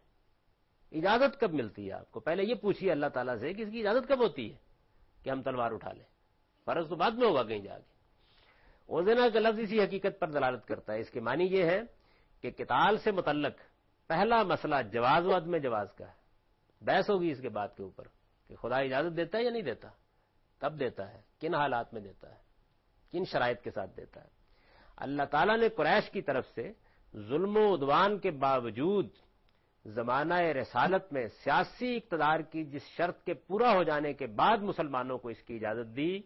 [SPEAKER 1] اجازت کب ملتی ہے آپ کو، پہلے یہ پوچھیے اللہ تعالیٰ سے کہ اس کی اجازت کب ہوتی ہے کہ ہم تلوار اٹھا لیں. فرض تو بعد میں ہوگا کہیں جا کے. اوزنا کا لفظ اسی حقیقت پر دلالت کرتا ہے. اس کے معنی یہ ہے کہ قتال سے متعلق پہلا مسئلہ جواز و عدم جواز کا ہے. بحث ہوگی اس کے بعد کے اوپر کہ خدا اجازت دیتا ہے یا نہیں دیتا، کب دیتا ہے، کن حالات میں دیتا ہے، کن شرائط کے ساتھ دیتا ہے. اللہ تعالیٰ نے قریش کی طرف سے ظلم و عدوان کے باوجود زمانہ رسالت میں سیاسی اقتدار کی جس شرط کے پورا ہو جانے کے بعد مسلمانوں کو اس کی اجازت دی،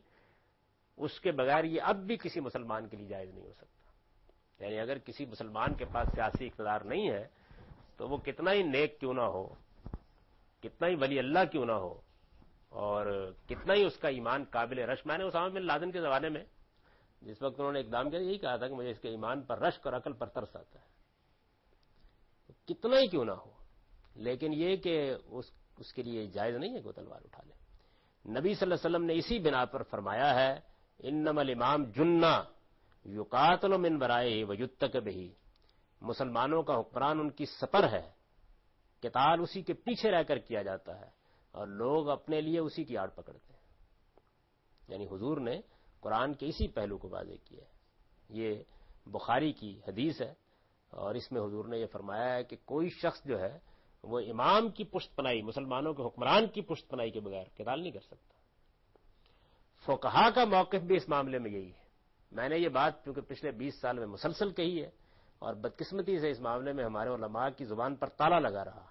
[SPEAKER 1] اس کے بغیر یہ اب بھی کسی مسلمان کے لیے جائز نہیں ہو سکتا. یعنی اگر کسی مسلمان کے پاس سیاسی اقتدار نہیں ہے تو وہ کتنا ہی نیک کیوں نہ ہو، کتنا ہی ولی اللہ کیوں نہ ہو، اور کتنا ہی اس کا ایمان قابل رشک. میں نے اسامہ بن لادن کے زمانے میں جس وقت انہوں نے اقدام کیا یہی کہا تھا کہ مجھے اس کے ایمان پر رشک اور عقل پر ترس آتا ہے، کتنا ہی کیوں نہ ہو. لیکن یہ کہ اس کے لیے جائز نہیں ہے کہ وہ تلوار اٹھا لے. نبی صلی اللہ علیہ وسلم نے اسی بنا پر فرمایا ہے انما الامام جنہ یقاتل من ورائہ ویتق بہ. مسلمانوں کا حکمران ان کی سپر ہے، قتال اسی کے پیچھے رہ کر کیا جاتا ہے، اور لوگ اپنے لیے اسی کی آڑ پکڑتے ہیں. یعنی حضور نے قرآن کے اسی پہلو کو واضح کیا ہے. یہ بخاری کی حدیث ہے، اور اس میں حضور نے یہ فرمایا ہے کہ کوئی شخص جو ہے وہ امام کی پشت پناہی، مسلمانوں کے حکمران کی پشت پناہی کے بغیر قتال نہیں کر سکتا. فقہا کا موقف بھی اس معاملے میں یہی ہے. میں نے یہ بات کیونکہ پچھلے 20 سال میں مسلسل کہی ہے، اور بدقسمتی سے اس معاملے میں ہمارے علماء کی زبان پر تالا لگا رہا،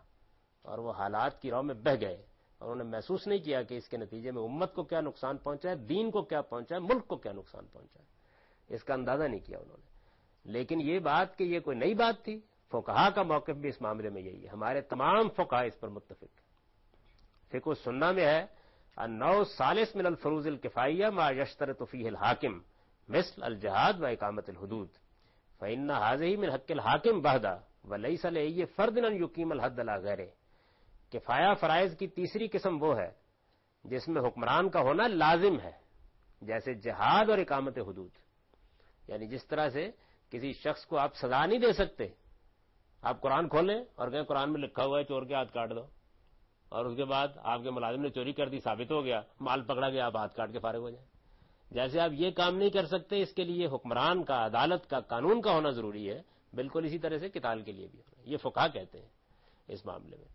[SPEAKER 1] اور وہ حالات کی رو میں بہہ گئے، اور انہوں نے محسوس نہیں کیا کہ اس کے نتیجے میں امت کو کیا نقصان پہنچا ہے، دین کو کیا پہنچا ہے، ملک کو کیا نقصان پہنچا ہے. اس کا اندازہ نہیں کیا انہوں نے. لیکن یہ بات کہ یہ کوئی نئی بات تھی، فقہا کا موقف بھی اس معاملے میں یہی ہے. ہمارے تمام فقہا اس پر متفق ہیں. فقہ السنہ میں ہے النوع الثالث من الفروض الکفائیہ ما یشترط فیہ الحاکم مثل الجہاد و اقامت الحدود فإن هذه من حق الحاکم وحدہ وليس لأي فرد ان یقیم الحد علی غیرہ. کفایہ فرائض کی تیسری قسم وہ ہے جس میں حکمران کا ہونا لازم ہے، جیسے جہاد اور اقامت حدود. یعنی جس طرح سے کسی شخص کو آپ سزا نہیں دے سکتے، آپ قرآن کھولیں اور کہیں قرآن میں لکھا ہوا ہے چور کے ہاتھ کاٹ دو، اور اس کے بعد آپ کے ملازم نے چوری کر دی، ثابت ہو گیا، مال پکڑا گیا، آپ ہاتھ کاٹ کے فارغ ہو جائیں. جیسے آپ یہ کام نہیں کر سکتے، اس کے لیے حکمران کا، عدالت کا، قانون کا ہونا ضروری ہے، بالکل اسی طرح سے قتال کے لیے بھی ہونا. یہ فقہا کہتے ہیں اس معاملے میں.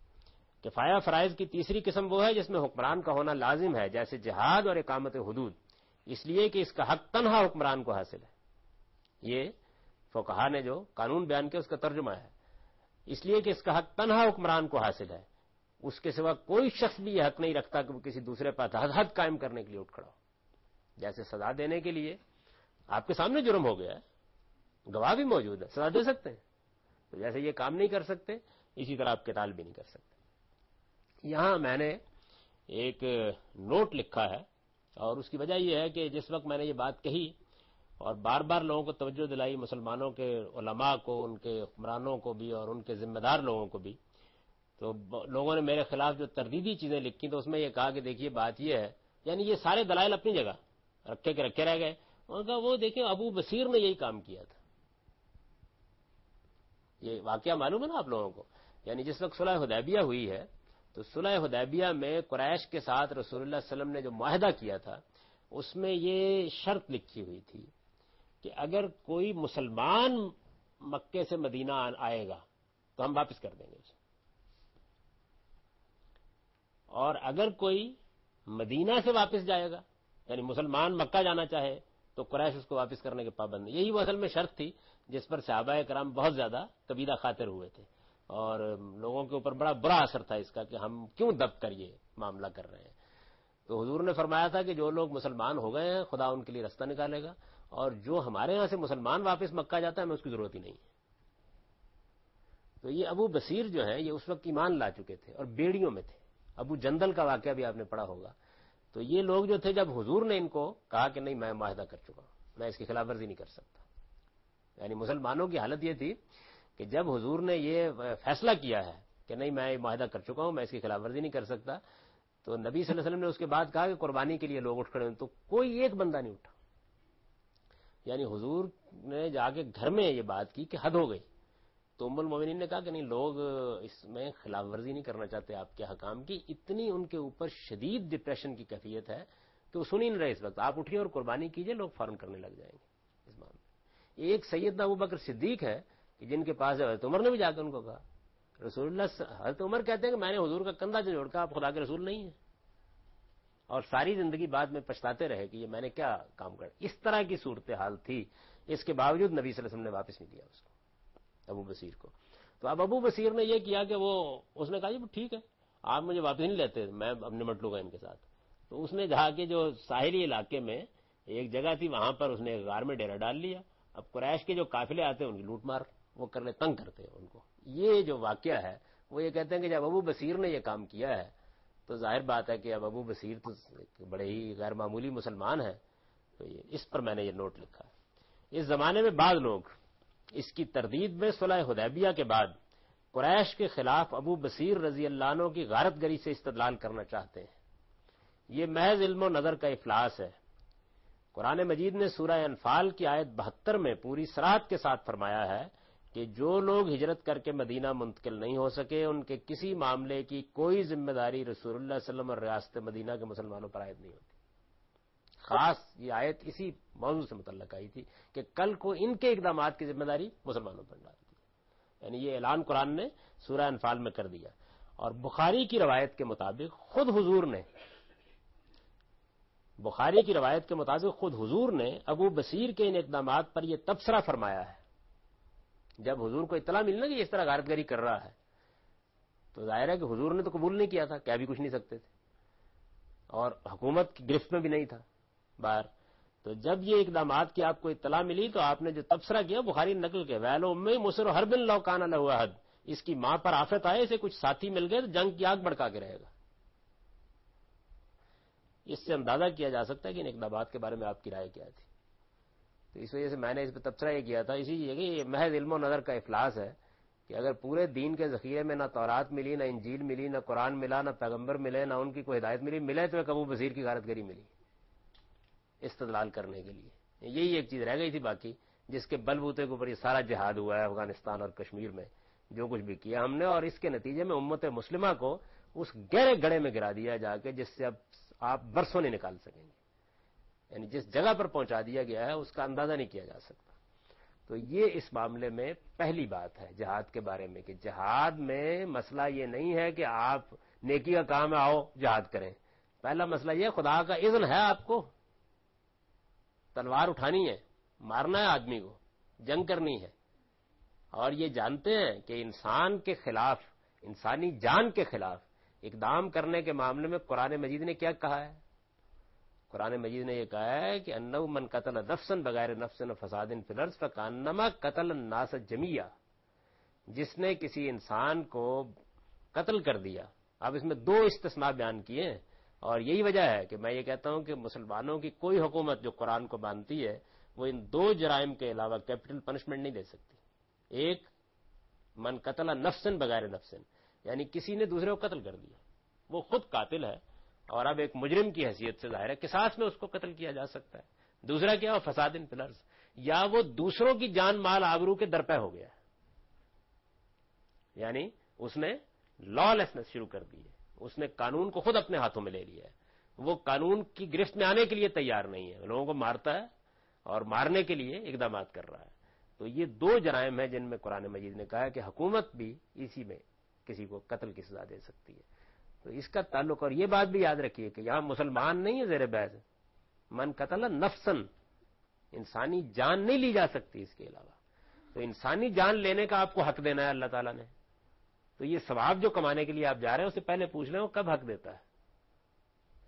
[SPEAKER 1] کفایہ فرائض کی تیسری قسم وہ ہے جس میں حکمران کا ہونا لازم ہے، جیسے جہاد اور اقامت حدود، اس لیے کہ اس کا حق تنہا حکمران کو حاصل ہے. یہ فقہا نے جو قانون بیان کیا اس کا ترجمہ ہے، اس لیے کہ اس کا حق تنہا حکمران کو حاصل ہے، اس کے سوا کوئی شخص بھی یہ حق نہیں رکھتا کہ وہ کسی دوسرے پر حد قائم کرنے کے لیے اٹھ کھڑا ہو. جیسے سزا دینے کے لیے آپ کے سامنے جرم ہو گیا ہے، گواہ بھی موجود ہے، سزا دے سکتے ہیں، تو جیسے یہ کام نہیں کر سکتے اسی طرح آپ قتال بھی نہیں کر سکتے. یہاں میں نے ایک نوٹ لکھا ہے، اور اس کی وجہ یہ ہے کہ جس وقت میں نے یہ بات کہی اور بار بار لوگوں کو توجہ دلائی، مسلمانوں کے علماء کو، ان کے حکمرانوں کو بھی اور ان کے ذمہ دار لوگوں کو بھی، تو لوگوں نے میرے خلاف جو تردیدی چیزیں لکھی تو اس میں یہ کہا کہ دیکھیے بات یہ ہے، یعنی یہ سارے دلائل اپنی جگہ رکھے کے رکھے رہ گئے. انہوں نے کہا وہ دیکھیں ابو بصیر نے یہی کام کیا تھا. یہ واقعہ معلوم ہے نا آپ لوگوں کو، یعنی جس وقت صلح حدیبیہ ہوئی ہے تو صلح حدیبیہ میں قریش کے ساتھ رسول اللہ صلی اللہ علیہ وسلم نے جو معاہدہ کیا تھا اس میں یہ شرط لکھی ہوئی تھی کہ اگر کوئی مسلمان مکے سے مدینہ آئے گا تو ہم واپس کر دیں گے اسے، اور اگر کوئی مدینہ سے واپس جائے گا یعنی مسلمان مکہ جانا چاہے تو قریش اس کو واپس کرنے کے پابند. یہی وہ اصل میں شرط تھی جس پر صحابہ کرام بہت زیادہ کبیدہ خاطر ہوئے تھے، اور لوگوں کے اوپر بڑا برا اثر تھا اس کا کہ ہم کیوں دب کر یہ معاملہ کر رہے ہیں. تو حضور نے فرمایا تھا کہ جو لوگ مسلمان ہو گئے ہیں خدا ان کے لیے رستہ نکالے گا، اور جو ہمارے ہاں سے مسلمان واپس مکہ جاتا ہے ہمیں اس کی ضرورت ہی نہیں ہے. تو یہ ابو بصیر جو ہیں یہ اس وقت ایمان لا چکے تھے اور بیڑیوں میں تھے. ابو جندل کا واقعہ بھی آپ نے پڑھا ہوگا. تو یہ لوگ جو تھے جب حضور نے ان کو کہا کہ نہیں میں معاہدہ کر چکا ہوں، میں اس کی خلاف ورزی نہیں کر سکتا، یعنی مسلمانوں کی حالت یہ تھی کہ جب حضور نے یہ فیصلہ کیا ہے کہ نہیں میں معاہدہ کر چکا ہوں، میں اس کی خلاف ورزی نہیں کر سکتا، تو نبی صلی اللہ علیہ وسلم نے اس کے بعد کہا کہ قربانی کے لیے لوگ اٹھ کھڑے ہیں، تو کوئی ایک بندہ نہیں اٹھا. یعنی حضور نے جا کے گھر میں یہ بات کی کہ حد ہو گئی. تو ام المومنین نے کہا کہ نہیں لوگ اس میں خلاف ورزی نہیں کرنا چاہتے آپ کے حکام کی. اتنی ان کے اوپر شدید ڈپریشن کی کیفیت ہے کہ وہ سن ہی نہیں رہے اس وقت. آپ اٹھیے اور قربانی کیجئے، لوگ فوراً کرنے لگ جائیں گے اس معاملے. ایک سیدنا ابوبکر صدیق ہے کہ جن کے پاس حضرت عمر نے بھی جا کے ان کو کہا. رسول اللہ حضرت عمر کہتے ہیں کہ میں نے حضور کا کندھا جوڑ کر آپ خدا کے رسول نہیں ہیں، اور ساری زندگی بعد میں پچھتاتے رہے کہ یہ میں نے کیا کام کر. اس طرح کی صورتحال تھی، اس کے باوجود نبی صلی اللہ علیہ وسلم نے واپس نہیں دیا اس کو، ابو بصیر کو. تو اب ابو بصیر نے یہ کیا کہ اس نے کہا جی ٹھیک ہے آپ مجھے واپس نہیں لیتے، میں اب نمٹ لوں گا ان کے ساتھ. تو اس نے جا کے جو ساحلی علاقے میں ایک جگہ تھی وہاں پر اس نے ایک غار میں ڈیرا ڈال لیا. اب قریش کے جو قافلے آتے ہیں ان کی لوٹ مار وہ کرنے تنگ کرتے ہیں ان کو. یہ جو واقعہ ہے وہ یہ کہتے ہیں کہ جب ابو بصیر نے یہ کام کیا ہے تو ظاہر بات ہے کہ اب ابو بصیر تو بڑے ہی غیر معمولی مسلمان ہیں. تو اس پر میں نے یہ نوٹ لکھا ہے. اس زمانے میں بعض لوگ اس کی تردید میں صلح حدیبیہ کے بعد قریش کے خلاف ابو بصیر رضی اللہ عنہ کی غارت گری سے استدلال کرنا چاہتے ہیں. یہ محض علم و نظر کا افلاس ہے. قرآن مجید نے سورہ انفال کی آیت 72 میں پوری صراحت کے ساتھ فرمایا ہے کہ جو لوگ ہجرت کر کے مدینہ منتقل نہیں ہو سکے ان کے کسی معاملے کی کوئی ذمہ داری رسول اللہ صلی اللہ علیہ وسلم اور ریاست مدینہ کے مسلمانوں پر عائد نہیں ہوتی. خاص یہ آیت اسی موضوع سے متعلق آئی تھی کہ کل کو ان کے اقدامات کی ذمہ داری مسلمانوں پر ڈال دی. یعنی یہ اعلان قرآن نے سورہ انفال میں کر دیا. اور بخاری کی روایت کے مطابق خود حضور نے ابو بصیر کے ان اقدامات پر یہ تبصرہ فرمایا ہے. جب حضور کو اطلاع ملی نا کہ اس طرح غارت گری کر رہا ہے تو ظاہر ہے کہ حضور نے تو قبول نہیں کیا تھا، کیا بھی کچھ نہیں سکتے تھے، اور حکومت کی گرفت میں بھی نہیں تھا باہر. تو جب یہ اقدامات کی آپ کو اطلاع ملی تو آپ نے جو تبصرہ کیا بخاری نقل کے ویل امی مصر ہر بن لو کان لہ احد، اس کی ماں پر آفت آئے، اسے کچھ ساتھی مل گئے تو جنگ کی آگ بڑکا کے رہے گا. اس سے اندازہ کیا جا سکتا ہے کہ ان اقدامات کے بارے میں آپ کی رائے کیا تھی. تو اس وجہ سے میں نے اس پہ تبصرہ یہ کیا تھا، اسی لیے کہ یہ محض علم و نظر کا افلاس ہے کہ اگر پورے دین کے ذخیرے میں نہ تورات ملی، نہ انجیل ملی، نہ قرآن ملا، نہ پیغمبر ملے، نہ ان کی کوئی ہدایت ملے تو ایک ابو بصیر کی غارت گری ملی. استدلال کرنے کے لیے. یہی ایک چیز رہ گئی تھی باقی، جس کے بل بوتے کے اوپر یہ سارا جہاد ہوا ہے افغانستان اور کشمیر میں، جو کچھ بھی کیا ہم نے، اور اس کے نتیجے میں امت مسلمہ کو اس گہرے گڑھے میں گرا دیا جا کے جس سے اب آپ برسوں نہیں نکال سکیں گے. یعنی جس جگہ پر پہنچا دیا گیا ہے اس کا اندازہ نہیں کیا جا سکتا. تو یہ اس معاملے میں پہلی بات ہے جہاد کے بارے میں، کہ جہاد میں مسئلہ یہ نہیں ہے کہ آپ نیکی کا کام ہے آؤ جہاد کریں. پہلا مسئلہ یہ خدا کا اذن ہے، آپ کو تلوار اٹھانی ہے، مارنا ہے آدمی کو، جنگ کرنی ہے. اور یہ جانتے ہیں کہ انسان کے خلاف، انسانی جان کے خلاف اقدام کرنے کے معاملے میں قرآن مجید نے کیا کہا ہے؟ قرآن مجید نے یہ کہا ہے کہ انہ من قتل نفسا بغیر نفس فساد فی الارض فکانما قتل الناس جمیعا. جس نے کسی انسان کو قتل کر دیا. اب اس میں دو استثناء بیان کیے ہیں، اور یہی وجہ ہے کہ میں یہ کہتا ہوں کہ مسلمانوں کی کوئی حکومت جو قرآن کو مانتی ہے وہ ان دو جرائم کے علاوہ کیپٹل پنشمنٹ نہیں دے سکتی. ایک من قتل نفسن بغیر نفسن، یعنی کسی نے دوسرے کو قتل کر دیا، وہ خود قاتل ہے اور اب ایک مجرم کی حیثیت سے ظاہر ہے قصاص میں اس کو قتل کیا جا سکتا ہے. دوسرا کیا ہو فساد فی الارض، یا وہ دوسروں کی جان مال آبرو کے درپے ہو گیا، یعنی اس نے لا لیسنس شروع کر دی ہے، اس نے قانون کو خود اپنے ہاتھوں میں لے لیا ہے. وہ قانون کی گرفت میں آنے کے لیے تیار نہیں ہے، لوگوں کو مارتا ہے اور مارنے کے لیے اقدامات کر رہا ہے. تو یہ دو جرائم ہیں جن میں قرآن مجید نے کہا ہے کہ حکومت بھی اسی میں کسی کو قتل کی سزا دے سکتی ہے. تو اس کا تعلق، اور یہ بات بھی یاد رکھیے کہ یہاں مسلمان نہیں ہے زیر بحث، من قتل نفسن، انسانی جان نہیں لی جا سکتی اس کے علاوہ. تو انسانی جان لینے کا آپ کو حق دینا ہے اللہ تعالیٰ نے. تو یہ ثواب جو کمانے کے لیے آپ جا رہے ہیں اس سے پہلے پوچھ لیں وہ کب حق دیتا ہے،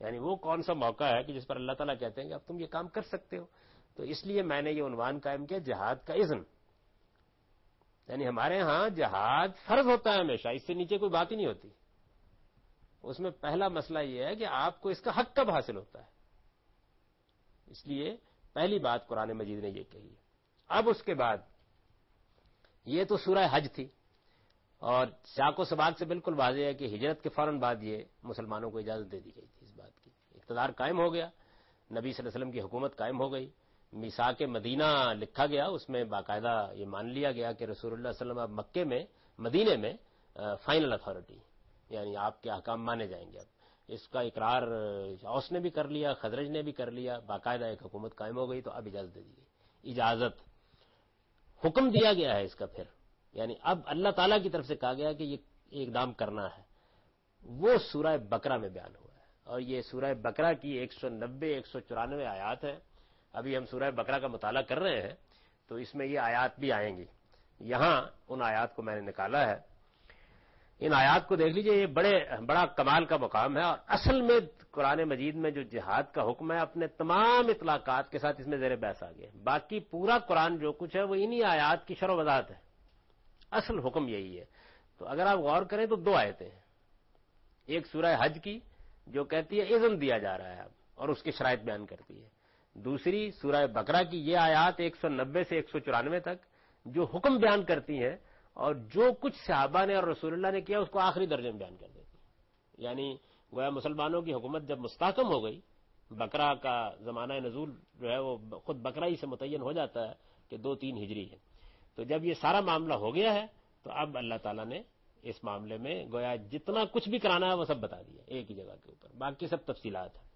[SPEAKER 1] یعنی وہ کون سا موقع ہے کہ جس پر اللہ تعالیٰ کہتے ہیں کہ اب تم یہ کام کر سکتے ہو. تو اس لیے میں نے یہ عنوان قائم کیا جہاد کا اذن. یعنی ہمارے ہاں جہاد فرض ہوتا ہے ہمیشہ، اس سے نیچے کوئی بات ہی نہیں ہوتی. اس میں پہلا مسئلہ یہ ہے کہ آپ کو اس کا حق کب حاصل ہوتا ہے. اس لیے پہلی بات قرآن مجید نے یہ کہی. اب اس کے بعد یہ تو سورہ حج تھی، اور سیاق و سباق سے بالکل واضح ہے کہ ہجرت کے فوراً بعد یہ مسلمانوں کو اجازت دے دی گئی تھی. اس بات کی اقتدار قائم ہو گیا، نبی صلی اللہ علیہ وسلم کی حکومت قائم ہو گئی. میثاق مدینہ لکھا گیا، اس میں باقاعدہ یہ مان لیا گیا کہ رسول اللہ صلی اللہ علیہ وسلم اب مکے میں، مدینے میں فائنل اتھارٹی، یعنی آپ کے احکام مانے جائیں گے. اب اس کا اقرار اوس نے بھی کر لیا، خزرج نے بھی کر لیا، باقاعدہ ایک حکومت قائم ہو گئی. تو اب اجازت دے دی گئی، اجازت، حکم دیا گیا ہے اس کا. پھر یعنی اب اللہ تعالیٰ کی طرف سے کہا گیا کہ یہ اقدام کرنا ہے. وہ سورہ بقرہ میں بیان ہوا ہے، اور یہ سورہ بقرہ کی 190 194 آیات ہیں. ابھی ہم سورہ بقرہ کا مطالعہ کر رہے ہیں تو اس میں یہ آیات بھی آئیں گی. یہاں ان آیات کو میں نے نکالا ہے، ان آیات کو دیکھ لیجئے. یہ بڑا کمال کا مقام ہے، اور اصل میں قرآن مجید میں جو جہاد کا حکم ہے اپنے تمام اطلاقات کے ساتھ اس میں زیر بحث آ گیا. باقی پورا قرآن جو کچھ ہے وہ انہی آیات کی شرح و وضاحت ہے. اصل حکم یہی ہے. تو اگر آپ غور کریں تو دو آیتیں ہیں. ایک سورہ حج کی جو کہتی ہے اذن دیا جا رہا ہے اب، اور اس کی شرائط بیان کرتی ہے. دوسری سورہ بقرہ کی یہ آیات 190 سے 194 تک جو حکم بیان کرتی ہیں، اور جو کچھ صحابہ نے اور رسول اللہ نے کیا اس کو آخری درجے میں بیان کر دیتی ہیں. یعنی گویا مسلمانوں کی حکومت جب مستحکم ہو گئی، بقرہ کا زمانہ نزول جو ہے وہ خود بقرہ ہی سے متعین ہو جاتا ہے کہ 2-3 ہجری ہے. تو جب یہ سارا معاملہ ہو گیا ہے تو اب اللہ تعالیٰ نے اس معاملے میں گویا جتنا کچھ بھی کرانا ہے وہ سب بتا دیا ایک ہی جگہ کے اوپر، باقی سب تفصیلات ہیں.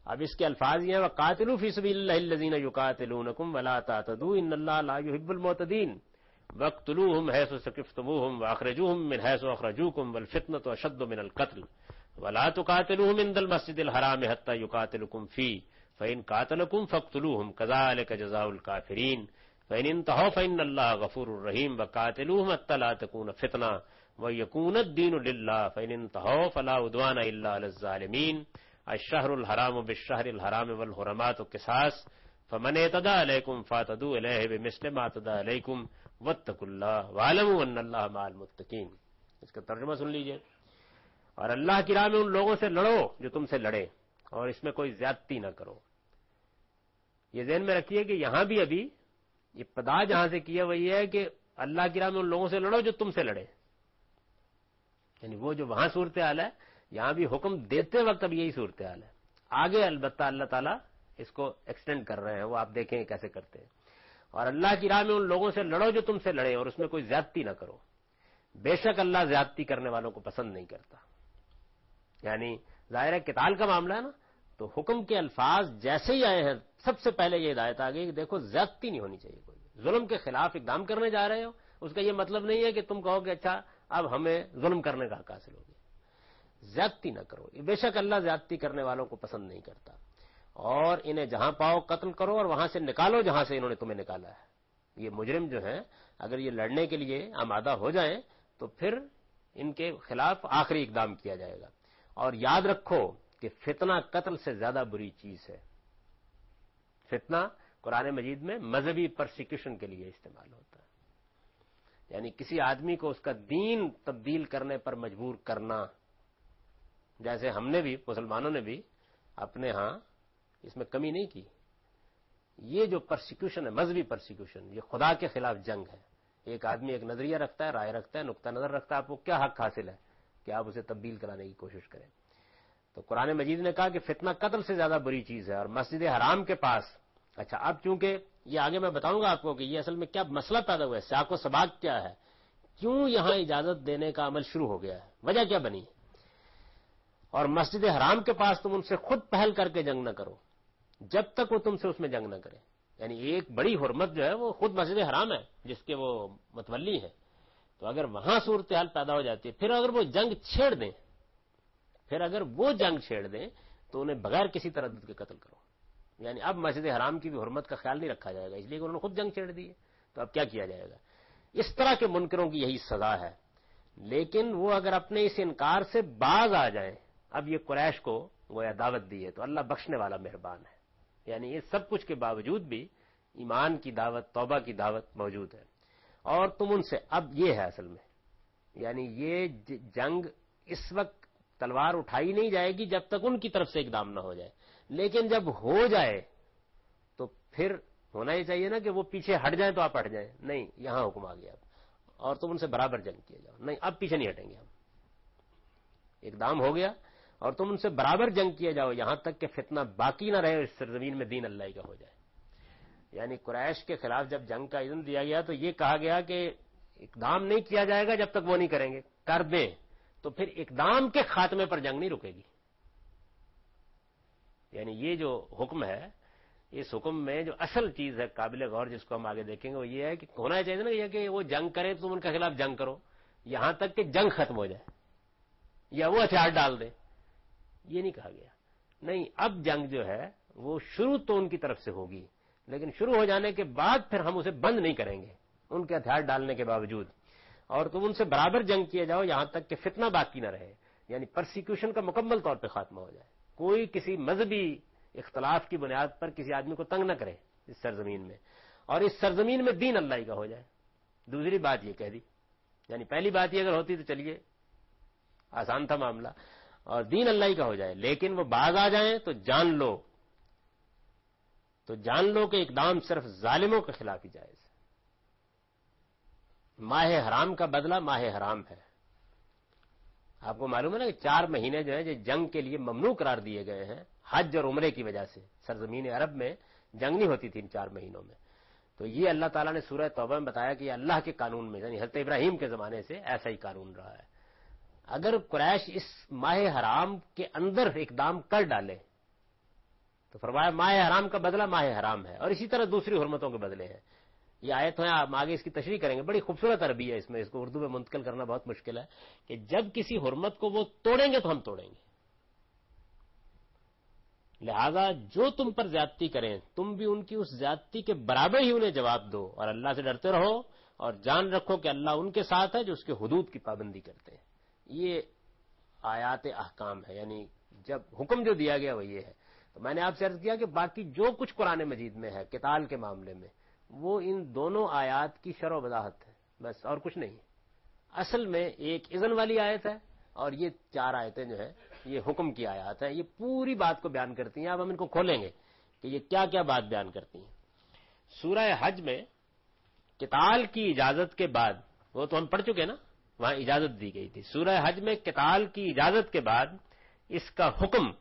[SPEAKER 1] اب اس کے الفاظ یہ ہیں وَقَاتِلُوا فِي سَبِيلِ اللَّهِ الَّذِينَ يُقَاتِلُونَكُمْ وَلَا تَعْتَدُوا إِنَّ اللَّهَ لَا يُحِبُّ الْمُعْتَدِينَ وَاقْتُلُوهُمْ حَيْثُ ثَقِفْتُمُوهُمْ وَأَخْرِجُوهُمْ مِنْ حَيْثُ أَخْرَجُوكُمْ وَالْفِتْنَةُ أَشَدُّ مِنَ الْقَتْلِ وَلَا تُقَاتِلُوهُمْ عِندَ الْمَسْجِدِ الْحَرَامِ حَتَّى يُقَاتِلُوكُمْ فِيهِ فَإِنْ قَاتَلُوكُمْ فَاقْتُلُوهُمْ كَذَلِكَ جَزَاءُ الْكَافِرِينَ فَإِنِ انتهوا فَإِنَّ اللَّهَ غَفُورٌ رَحِيمٌ وَقَاتِلُوهُمْ حَتَّى لَا تَكُونَ فِتْنَةٌ وَيَكُونَ الدِّينُ لِلَّهِ فَإِنِ انتهوا فَلَا عُدْوَانَ إِلَّا عَلَى الظَّالِمِينَ الشهر الحرام بالشهر الحرام والحرمات قصاص فمن اعتدى عليكم فاعتدوا إليه بمثل ما اعتدى عليكم واتقوا الله واعلموا ان الله مع المتقين. اس کا ترجمہ سن لیجئے. اور اللہ کی راہ میں ان لوگوں سے لڑو جو تم سے لڑے، اور اس میں کوئی زیادتی نہ کرو. یہ ذہن میں رکھیے کہ یہاں بھی ابھی ابتدا جہاں سے کیا وہ یہ ہے کہ اللہ کی راہ میں ان لوگوں سے لڑو جو تم سے لڑے، یعنی وہ جو وہاں صورتحال ہے یہاں بھی حکم دیتے وقت اب یہی صورتحال ہے. آگے البتہ اللہ تعالیٰ اس کو ایکسٹینڈ کر رہے ہیں، وہ آپ دیکھیں کیسے کرتے ہیں. اور اللہ کی راہ میں ان لوگوں سے لڑو جو تم سے لڑے، اور اس میں کوئی زیادتی نہ کرو. بے شک اللہ زیادتی کرنے والوں کو پسند نہیں کرتا. یعنی ظاہر ہے قتال کا معاملہ ہے نا، تو حکم کے الفاظ جیسے ہی آئے ہیں سب سے پہلے یہ ہدایت آ گئی کہ دیکھو زیادتی نہیں ہونی چاہیے. کوئی ظلم کے خلاف اقدام کرنے جا رہے ہو، اس کا یہ مطلب نہیں ہے کہ تم کہو کہ اچھا اب ہمیں ظلم کرنے کا حق حاصل ہو گیا. زیادتی نہ کرو، بے شک اللہ زیادتی کرنے والوں کو پسند نہیں کرتا. اور انہیں جہاں پاؤ قتل کرو اور وہاں سے نکالو جہاں سے انہوں نے تمہیں نکالا ہے. یہ مجرم جو ہیں اگر یہ لڑنے کے لیے آمادہ ہو جائیں تو پھر ان کے خلاف آخری اقدام کیا جائے گا. اور یاد رکھو کہ فتنہ قتل سے زیادہ بری چیز ہے. فتنہ قرآن مجید میں مذہبی پرسیکیوشن کے لیے استعمال ہوتا ہے، یعنی کسی آدمی کو اس کا دین تبدیل کرنے پر مجبور کرنا. جیسے ہم نے بھی، مسلمانوں نے بھی اپنے ہاں اس میں کمی نہیں کی. یہ جو پرسیکیوشن ہے، مذہبی پرسیکیوشن، یہ خدا کے خلاف جنگ ہے. ایک آدمی ایک نظریہ رکھتا ہے، رائے رکھتا ہے، نقطہ نظر رکھتا ہے، آپ کو کیا حق حاصل ہے کہ آپ اسے تبدیل کرانے کی کوشش کریں. تو قرآن مجید نے کہا کہ فتنہ قتل سے زیادہ بری چیز ہے. اور مسجد حرام کے پاس، اچھا اب چونکہ یہ آگے میں بتاؤں گا آپ کو کہ یہ اصل میں کیا مسئلہ پیدا ہوا ہے، سیاق و سباق کیا ہے، کیوں یہاں اجازت دینے کا عمل شروع ہو گیا ہے، وجہ کیا بنی. اور مسجد حرام کے پاس تم ان سے خود پہل کر کے جنگ نہ کرو جب تک وہ تم سے اس میں جنگ نہ کرے. یعنی ایک بڑی حرمت جو ہے وہ خود مسجد حرام ہے جس کے وہ متولی ہیں. تو اگر وہاں صورتحال پیدا ہو جاتی ہے، پھر اگر وہ جنگ چھیڑ دیں تو انہیں بغیر کسی تردد کے قتل کرو. یعنی اب مسجد حرام کی بھی حرمت کا خیال نہیں رکھا جائے گا، اس لیے کہ انہوں نے خود جنگ چھیڑ دی ہے. تو اب کیا کیا جائے گا؟ اس طرح کے منکروں کی یہی سزا ہے. لیکن وہ اگر اپنے اس انکار سے باز آ جائیں، اب یہ قریش کو گویا دعوت دی ہے تو اللہ بخشنے والا مہربان ہے. یعنی یہ سب کچھ کے باوجود بھی ایمان کی دعوت، توبہ کی دعوت موجود ہے. اور تم ان سے، اب یہ ہے اصل میں، یعنی یہ جنگ اس وقت تلوار اٹھائی نہیں جائے گی جب تک ان کی طرف سے اقدام نہ ہو جائے. لیکن جب ہو جائے تو پھر ہونا ہی چاہیے نا کہ وہ پیچھے ہٹ جائیں تو آپ ہٹ جائیں. نہیں، یہاں حکم آ گیا اب، اور تم ان سے برابر جنگ کیے جاؤ. نہیں، اب پیچھے نہیں ہٹیں گے ہم. اقدام ہو گیا اور تم ان سے برابر جنگ کیے جاؤ یہاں تک کہ فتنہ باقی نہ رہے، اس سرزمین میں دین اللہ کا ہو جائے. یعنی قریش کے خلاف جب جنگ کا اذن دیا گیا تو یہ کہا گیا کہ اقدام نہیں کیا جائے گا جب تک وہ نہیں کریں گے. کر دیں تو پھر اقدام کے خاتمے پر جنگ نہیں رکے گی. یعنی یہ جو حکم ہے، اس حکم میں جو اصل چیز ہے قابل غور جس کو ہم آگے دیکھیں گے وہ یہ ہے کہ ہونا چاہیے نا یہ کہ وہ جنگ کریں تو تم ان کے خلاف جنگ کرو یہاں تک کہ جنگ ختم ہو جائے یا وہ ہتھیار ڈال دیں. یہ نہیں کہا گیا. نہیں، اب جنگ جو ہے وہ شروع تو ان کی طرف سے ہوگی، لیکن شروع ہو جانے کے بعد پھر ہم اسے بند نہیں کریں گے ان کے ہتھیار ڈالنے کے باوجود. اور تم ان سے برابر جنگ کیے جاؤ یہاں تک کہ فتنہ باقی نہ رہے. یعنی پرسیکیوشن کا مکمل طور پہ خاتمہ ہو جائے. کوئی کسی مذہبی اختلاف کی بنیاد پر کسی آدمی کو تنگ نہ کرے اس سرزمین میں، اور اس سرزمین میں دین اللہ کا ہو جائے. دوسری بات یہ کہہ دی. یعنی پہلی بات یہ اگر ہوتی تو چلیے آسان تھا معاملہ، اور دین اللہ کا ہو جائے. لیکن وہ باز آ جائیں تو جان لو کہ اقدام صرف ظالموں کے خلاف ہی جائز ہے. ماہ حرام کا بدلہ ماہ حرام ہے. آپ کو معلوم ہے نا کہ 4 مہینے جو ہیں جو جنگ کے لیے ممنوع قرار دیے گئے ہیں حج اور عمرے کی وجہ سے. سرزمین عرب میں جنگ نہیں ہوتی تھی ان 4 مہینوں میں. تو یہ اللہ تعالیٰ نے سورہ توبہ میں بتایا کہ یہ اللہ کے قانون میں، یعنی حضرت ابراہیم کے زمانے سے ایسا ہی قانون رہا ہے. اگر قریش اس ماہ حرام کے اندر اقدام کر ڈالے تو فرمایا ماہ حرام کا بدلہ ماہ حرام ہے. اور اسی طرح دوسری حرمتوں کے بدلے ہیں. یہ آیت ہے، آپ آگے اس کی تشریح کریں گے. بڑی خوبصورت عربی ہے اس میں، اس کو اردو میں منتقل کرنا بہت مشکل ہے کہ جب کسی حرمت کو وہ توڑیں گے تو ہم توڑیں گے. لہذا جو تم پر زیادتی کریں تم بھی ان کی اس زیادتی کے برابر ہی انہیں جواب دو، اور اللہ سے ڈرتے رہو اور جان رکھو کہ اللہ ان کے ساتھ ہے جو اس کے حدود کی پابندی کرتے ہیں. یہ آیات احکام ہے. یعنی جب حکم جو دیا گیا وہ یہ ہے. تو میں نے آپ سے عرض کیا کہ باقی جو کچھ قرآن مجید میں ہے قتال کے معاملے میں وہ ان دونوں آیات کی شرح و وضاحت ہے بس، اور کچھ نہیں. اصل میں ایک اذن والی آیت ہے اور یہ 4 آیتیں جو ہیں یہ حکم کی آیات ہیں. یہ پوری بات کو بیان کرتی ہیں. اب ہم ان کو کھولیں گے کہ یہ کیا کیا بات بیان کرتی ہیں. سورہ حج میں قتال کی اجازت کے بعد، وہ تو ہم پڑھ چکے نا، وہاں اجازت دی گئی تھی. سورہ حج میں قتال کی اجازت کے بعد اس کا حکم،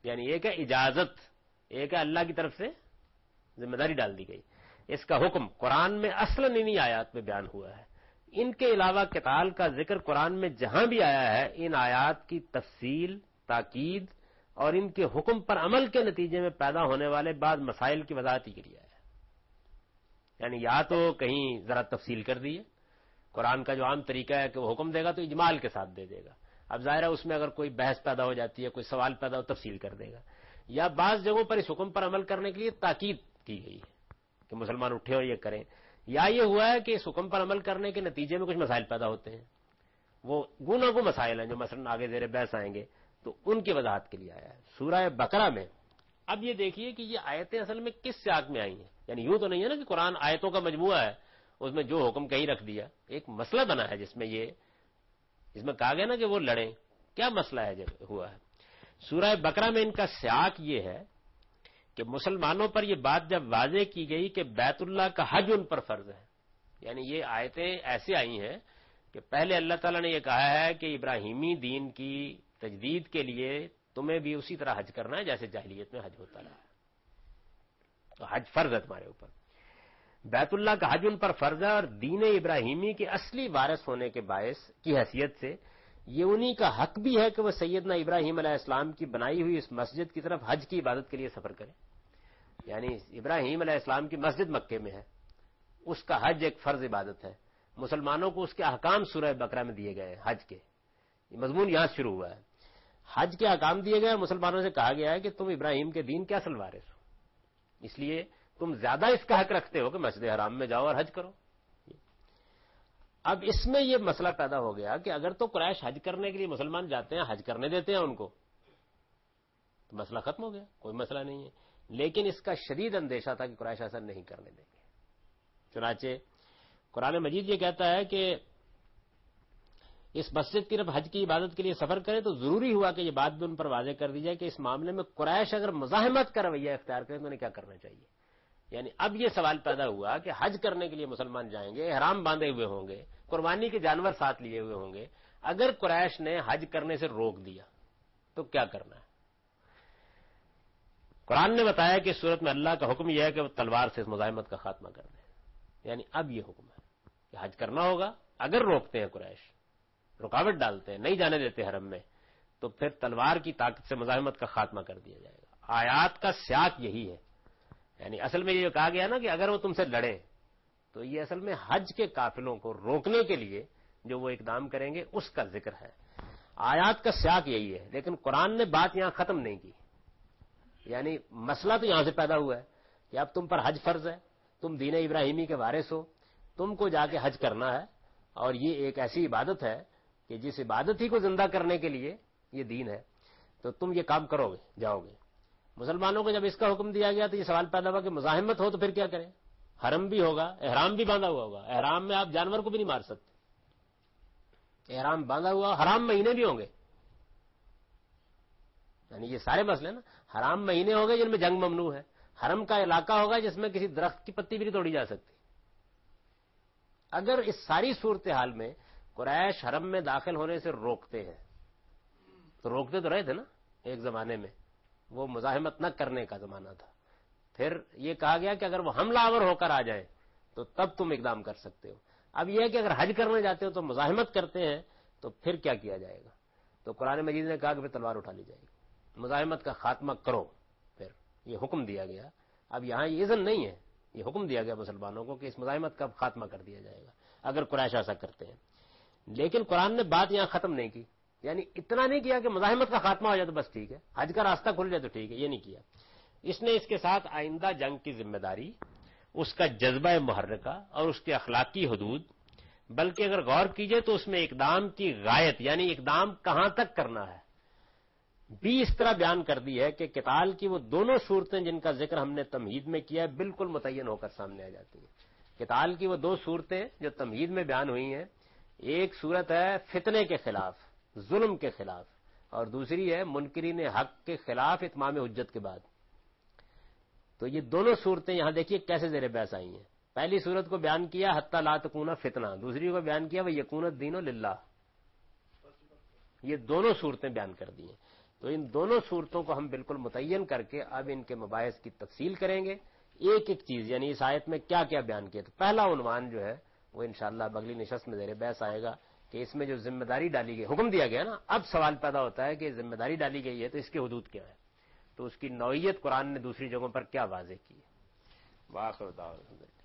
[SPEAKER 1] یعنی ایک ہے اجازت ایک ہے اللہ کی طرف سے ذمہ داری ڈال دی گئی. اس کا حکم قرآن میں اصلاً انہی آیات میں بیان ہوا ہے. ان کے علاوہ قتال کا ذکر قرآن میں جہاں بھی آیا ہے ان آیات کی تفصیل، تاکید اور ان کے حکم پر عمل کے نتیجے میں پیدا ہونے والے بعض مسائل کی وضاحت ہی کے لیے ہے. یعنی یا تو کہیں ذرا تفصیل کر دی ہے. قرآن کا جو عام طریقہ ہے کہ وہ حکم دے گا تو اجمال کے ساتھ دے دے گا. اب ظاہر ہے اس میں اگر کوئی بحث پیدا ہو جاتی ہے، کوئی سوال پیدا ہو، تفصیل کر دے گا. یا بعض جگہوں پر اس حکم پر عمل کرنے کے لیے تاکید کی گئی ہے کہ مسلمان اٹھے اور یہ کریں. یا یہ ہوا ہے کہ اس حکم پر عمل کرنے کے نتیجے میں کچھ مسائل پیدا ہوتے ہیں، وہ گوناگوں مسائل ہیں جو مثلا آگے زیر بحث آئیں گے، تو ان کی وضاحت کے لیے آیا ہے سورہ بقرہ میں. اب یہ دیکھیے کہ یہ آیتیں اصل میں کس سیاق میں آئی ہیں. یعنی یوں تو نہیں ہے نا کہ قرآن آیتوں کا مجموعہ ہے، اس میں جو حکم کہیں رکھ دیا. ایک مسئلہ بنا ہے جس میں کہا گیا نا کہ وہ لڑیں. کیا مسئلہ ہے جب ہوا ہے؟ سورہ بقرہ میں ان کا سیاق یہ ہے کہ مسلمانوں پر یہ بات جب واضح کی گئی کہ بیت اللہ کا حج ان پر فرض ہے. یعنی یہ آیتیں ایسے آئی ہیں کہ پہلے اللہ تعالیٰ نے یہ کہا ہے کہ ابراہیمی دین کی تجدید کے لیے تمہیں بھی اسی طرح حج کرنا ہے جیسے جاہلیت میں حج ہوتا رہا. تو حج فرض ہے تمہارے اوپر. بیت اللہ کا حج ان پر فرض ہے اور دین ابراہیمی کے اصلی وارث ہونے کے باعث کی حیثیت سے یہ انہی کا حق بھی ہے کہ وہ سیدنا ابراہیم علیہ السلام کی بنائی ہوئی اس مسجد کی طرف حج کی عبادت کے لیے سفر کریں. یعنی ابراہیم علیہ السلام کی مسجد مکے میں ہے، اس کا حج ایک فرض عبادت ہے. مسلمانوں کو اس کے احکام سورہ بقرہ میں دیے گئے ہیں. حج کے یہ مضمون یہاں شروع ہوا ہے. حج کے احکام دیے گئے، مسلمانوں سے کہا گیا ہے کہ تم ابراہیم کے دین کے اصل وارث ہو، اس لیے تم زیادہ اس کا حق رکھتے ہو کہ مسجد حرام میں جاؤ اور حج کرو. اب اس میں یہ مسئلہ پیدا ہو گیا کہ اگر تو قریش حج کرنے کے لیے مسلمان جاتے ہیں، حج کرنے دیتے ہیں ان کو، تو مسئلہ ختم ہو گیا، کوئی مسئلہ نہیں ہے. لیکن اس کا شدید اندیشہ تھا کہ قریش ایسا نہیں کرنے دیں گے. چنانچہ قرآن مجید یہ کہتا ہے کہ اس مسجد کی طرف حج کی عبادت کے لیے سفر کریں تو ضروری ہوا کہ یہ بات بھی ان پر واضح کر دی جائے کہ اس معاملے میں قریش اگر مزاحمت کا رویہ اختیار کریں تو انہیں کیا کرنا چاہیے. یعنی اب یہ سوال پیدا ہوا کہ حج کرنے کے لیے مسلمان جائیں گے، احرام باندھے ہوئے ہوں گے، قربانی کے جانور ساتھ لیے ہوئے ہوں گے، اگر قریش نے حج کرنے سے روک دیا تو کیا کرنا ہے. قرآن نے بتایا کہ اس صورت میں اللہ کا حکم یہ ہے کہ وہ تلوار سے اس مزاحمت کا خاتمہ کر دیں. یعنی اب یہ حکم ہے کہ حج کرنا ہوگا، اگر روکتے ہیں قریش، رکاوٹ ڈالتے ہیں، نہیں جانے دیتے حرم میں، تو پھر تلوار کی طاقت سے مزاحمت کا خاتمہ کر دیا جائے گا. آیات کا سیاق یہی ہے. یعنی اصل میں یہ کہا گیا نا کہ اگر وہ تم سے لڑیں تو یہ اصل میں حج کے قافلوں کو روکنے کے لیے جو وہ اقدام کریں گے اس کا ذکر ہے. آیات کا سیاق یہی ہے. لیکن قرآن نے بات یہاں ختم نہیں کی. یعنی مسئلہ تو یہاں سے پیدا ہوا ہے کہ اب تم پر حج فرض ہے، تم دین ابراہیمی کے وارث ہو، تم کو جا کے حج کرنا ہے، اور یہ ایک ایسی عبادت ہے کہ جس عبادت ہی کو زندہ کرنے کے لیے یہ دین ہے، تو تم یہ کام کرو گے، جاؤ گے. مسلمانوں کو جب اس کا حکم دیا گیا تو یہ سوال پیدا ہوا کہ مزاحمت ہو تو پھر کیا کریں. حرم بھی ہوگا، احرام بھی باندھا ہوا ہوگا، احرام میں آپ جانور کو بھی نہیں مار سکتے، احرام باندھا ہوا، حرام مہینے بھی ہوں گے. یعنی یہ سارے مسئلے نا، حرام مہینے ہو گئے جن میں جنگ ممنوع ہے، حرم کا علاقہ ہوگا جس میں کسی درخت کی پتی بھی نہیں توڑی جا سکتی. اگر اس ساری صورتحال میں قریش حرم میں داخل ہونے سے روکتے ہیں، تو روکتے تو رہے تھے نا ایک زمانے میں، وہ مزاحمت نہ کرنے کا زمانہ تھا. پھر یہ کہا گیا کہ اگر وہ حملہ آور ہو کر آ جائیں تو تب تم اقدام کر سکتے ہو. اب یہ ہے کہ اگر حج کرنے جاتے ہو تو مزاحمت کرتے ہیں تو پھر کیا کیا جائے گا. تو قرآن مجید نے کہا کہ پھر تلوار اٹھا لی جائے گی، مزاحمت کا خاتمہ کرو. پھر یہ حکم دیا گیا. اب یہاں یہ اذن نہیں ہے، یہ حکم دیا گیا مسلمانوں کو کہ اس مزاحمت کا خاتمہ کر دیا جائے گا اگر قریش ایسا کرتے ہیں. لیکن قرآن نے بات یہاں ختم نہیں کی. یعنی اتنا نہیں کیا کہ مزاحمت کا خاتمہ ہو جائے تو بس ٹھیک ہے، حج کا راستہ کھل جائے تو ٹھیک ہے، یہ نہیں کیا. اس نے اس کے ساتھ آئندہ جنگ کی ذمہ داری، اس کا جذبہ محرکہ اور اس کے اخلاقی حدود، بلکہ اگر غور کیجئے تو اس میں اقدام کی غایت یعنی اقدام کہاں تک کرنا ہے بھی اس طرح بیان کر دی ہے کہ قتال کی وہ دونوں صورتیں جن کا ذکر ہم نے تمہید میں کیا ہے بالکل متعین ہو کر سامنے آ جاتی ہیں. قتال کی وہ دو صورتیں جو تمہید میں بیان ہوئی ہیں، ایک صورت ہے فتنے کے خلاف، ظلم کے خلاف، اور دوسری ہے منکرین حق کے خلاف اتمام حجت کے بعد. تو یہ دونوں صورتیں یہاں دیکھیے کیسے زیر بحث آئی ہیں. پہلی صورت کو بیان کیا حتی لا تکون فتنہ، دوسری کو بیان کیا وہ یکون الدین للہ. یہ دونوں صورتیں بیان کر دی ہیں. تو ان دونوں صورتوں کو ہم بالکل متعین کر کے اب ان کے مباحث کی تفصیل کریں گے، ایک ایک چیز، یعنی اس آیت میں کیا کیا بیان کیا. تو پہلا عنوان جو ہے وہ انشاءاللہ اگلی نشست میں زیر بحث آئے گا کہ اس میں جو ذمہ داری ڈالی گئی، حکم دیا گیا نا، اب سوال پیدا ہوتا ہے کہ ذمہ داری ڈالی گئی ہے تو اس کی حدود کیا ہے، تو اس کی نوعیت قرآن نے دوسری جگہوں پر کیا واضح کی ہے. واخر دعوانا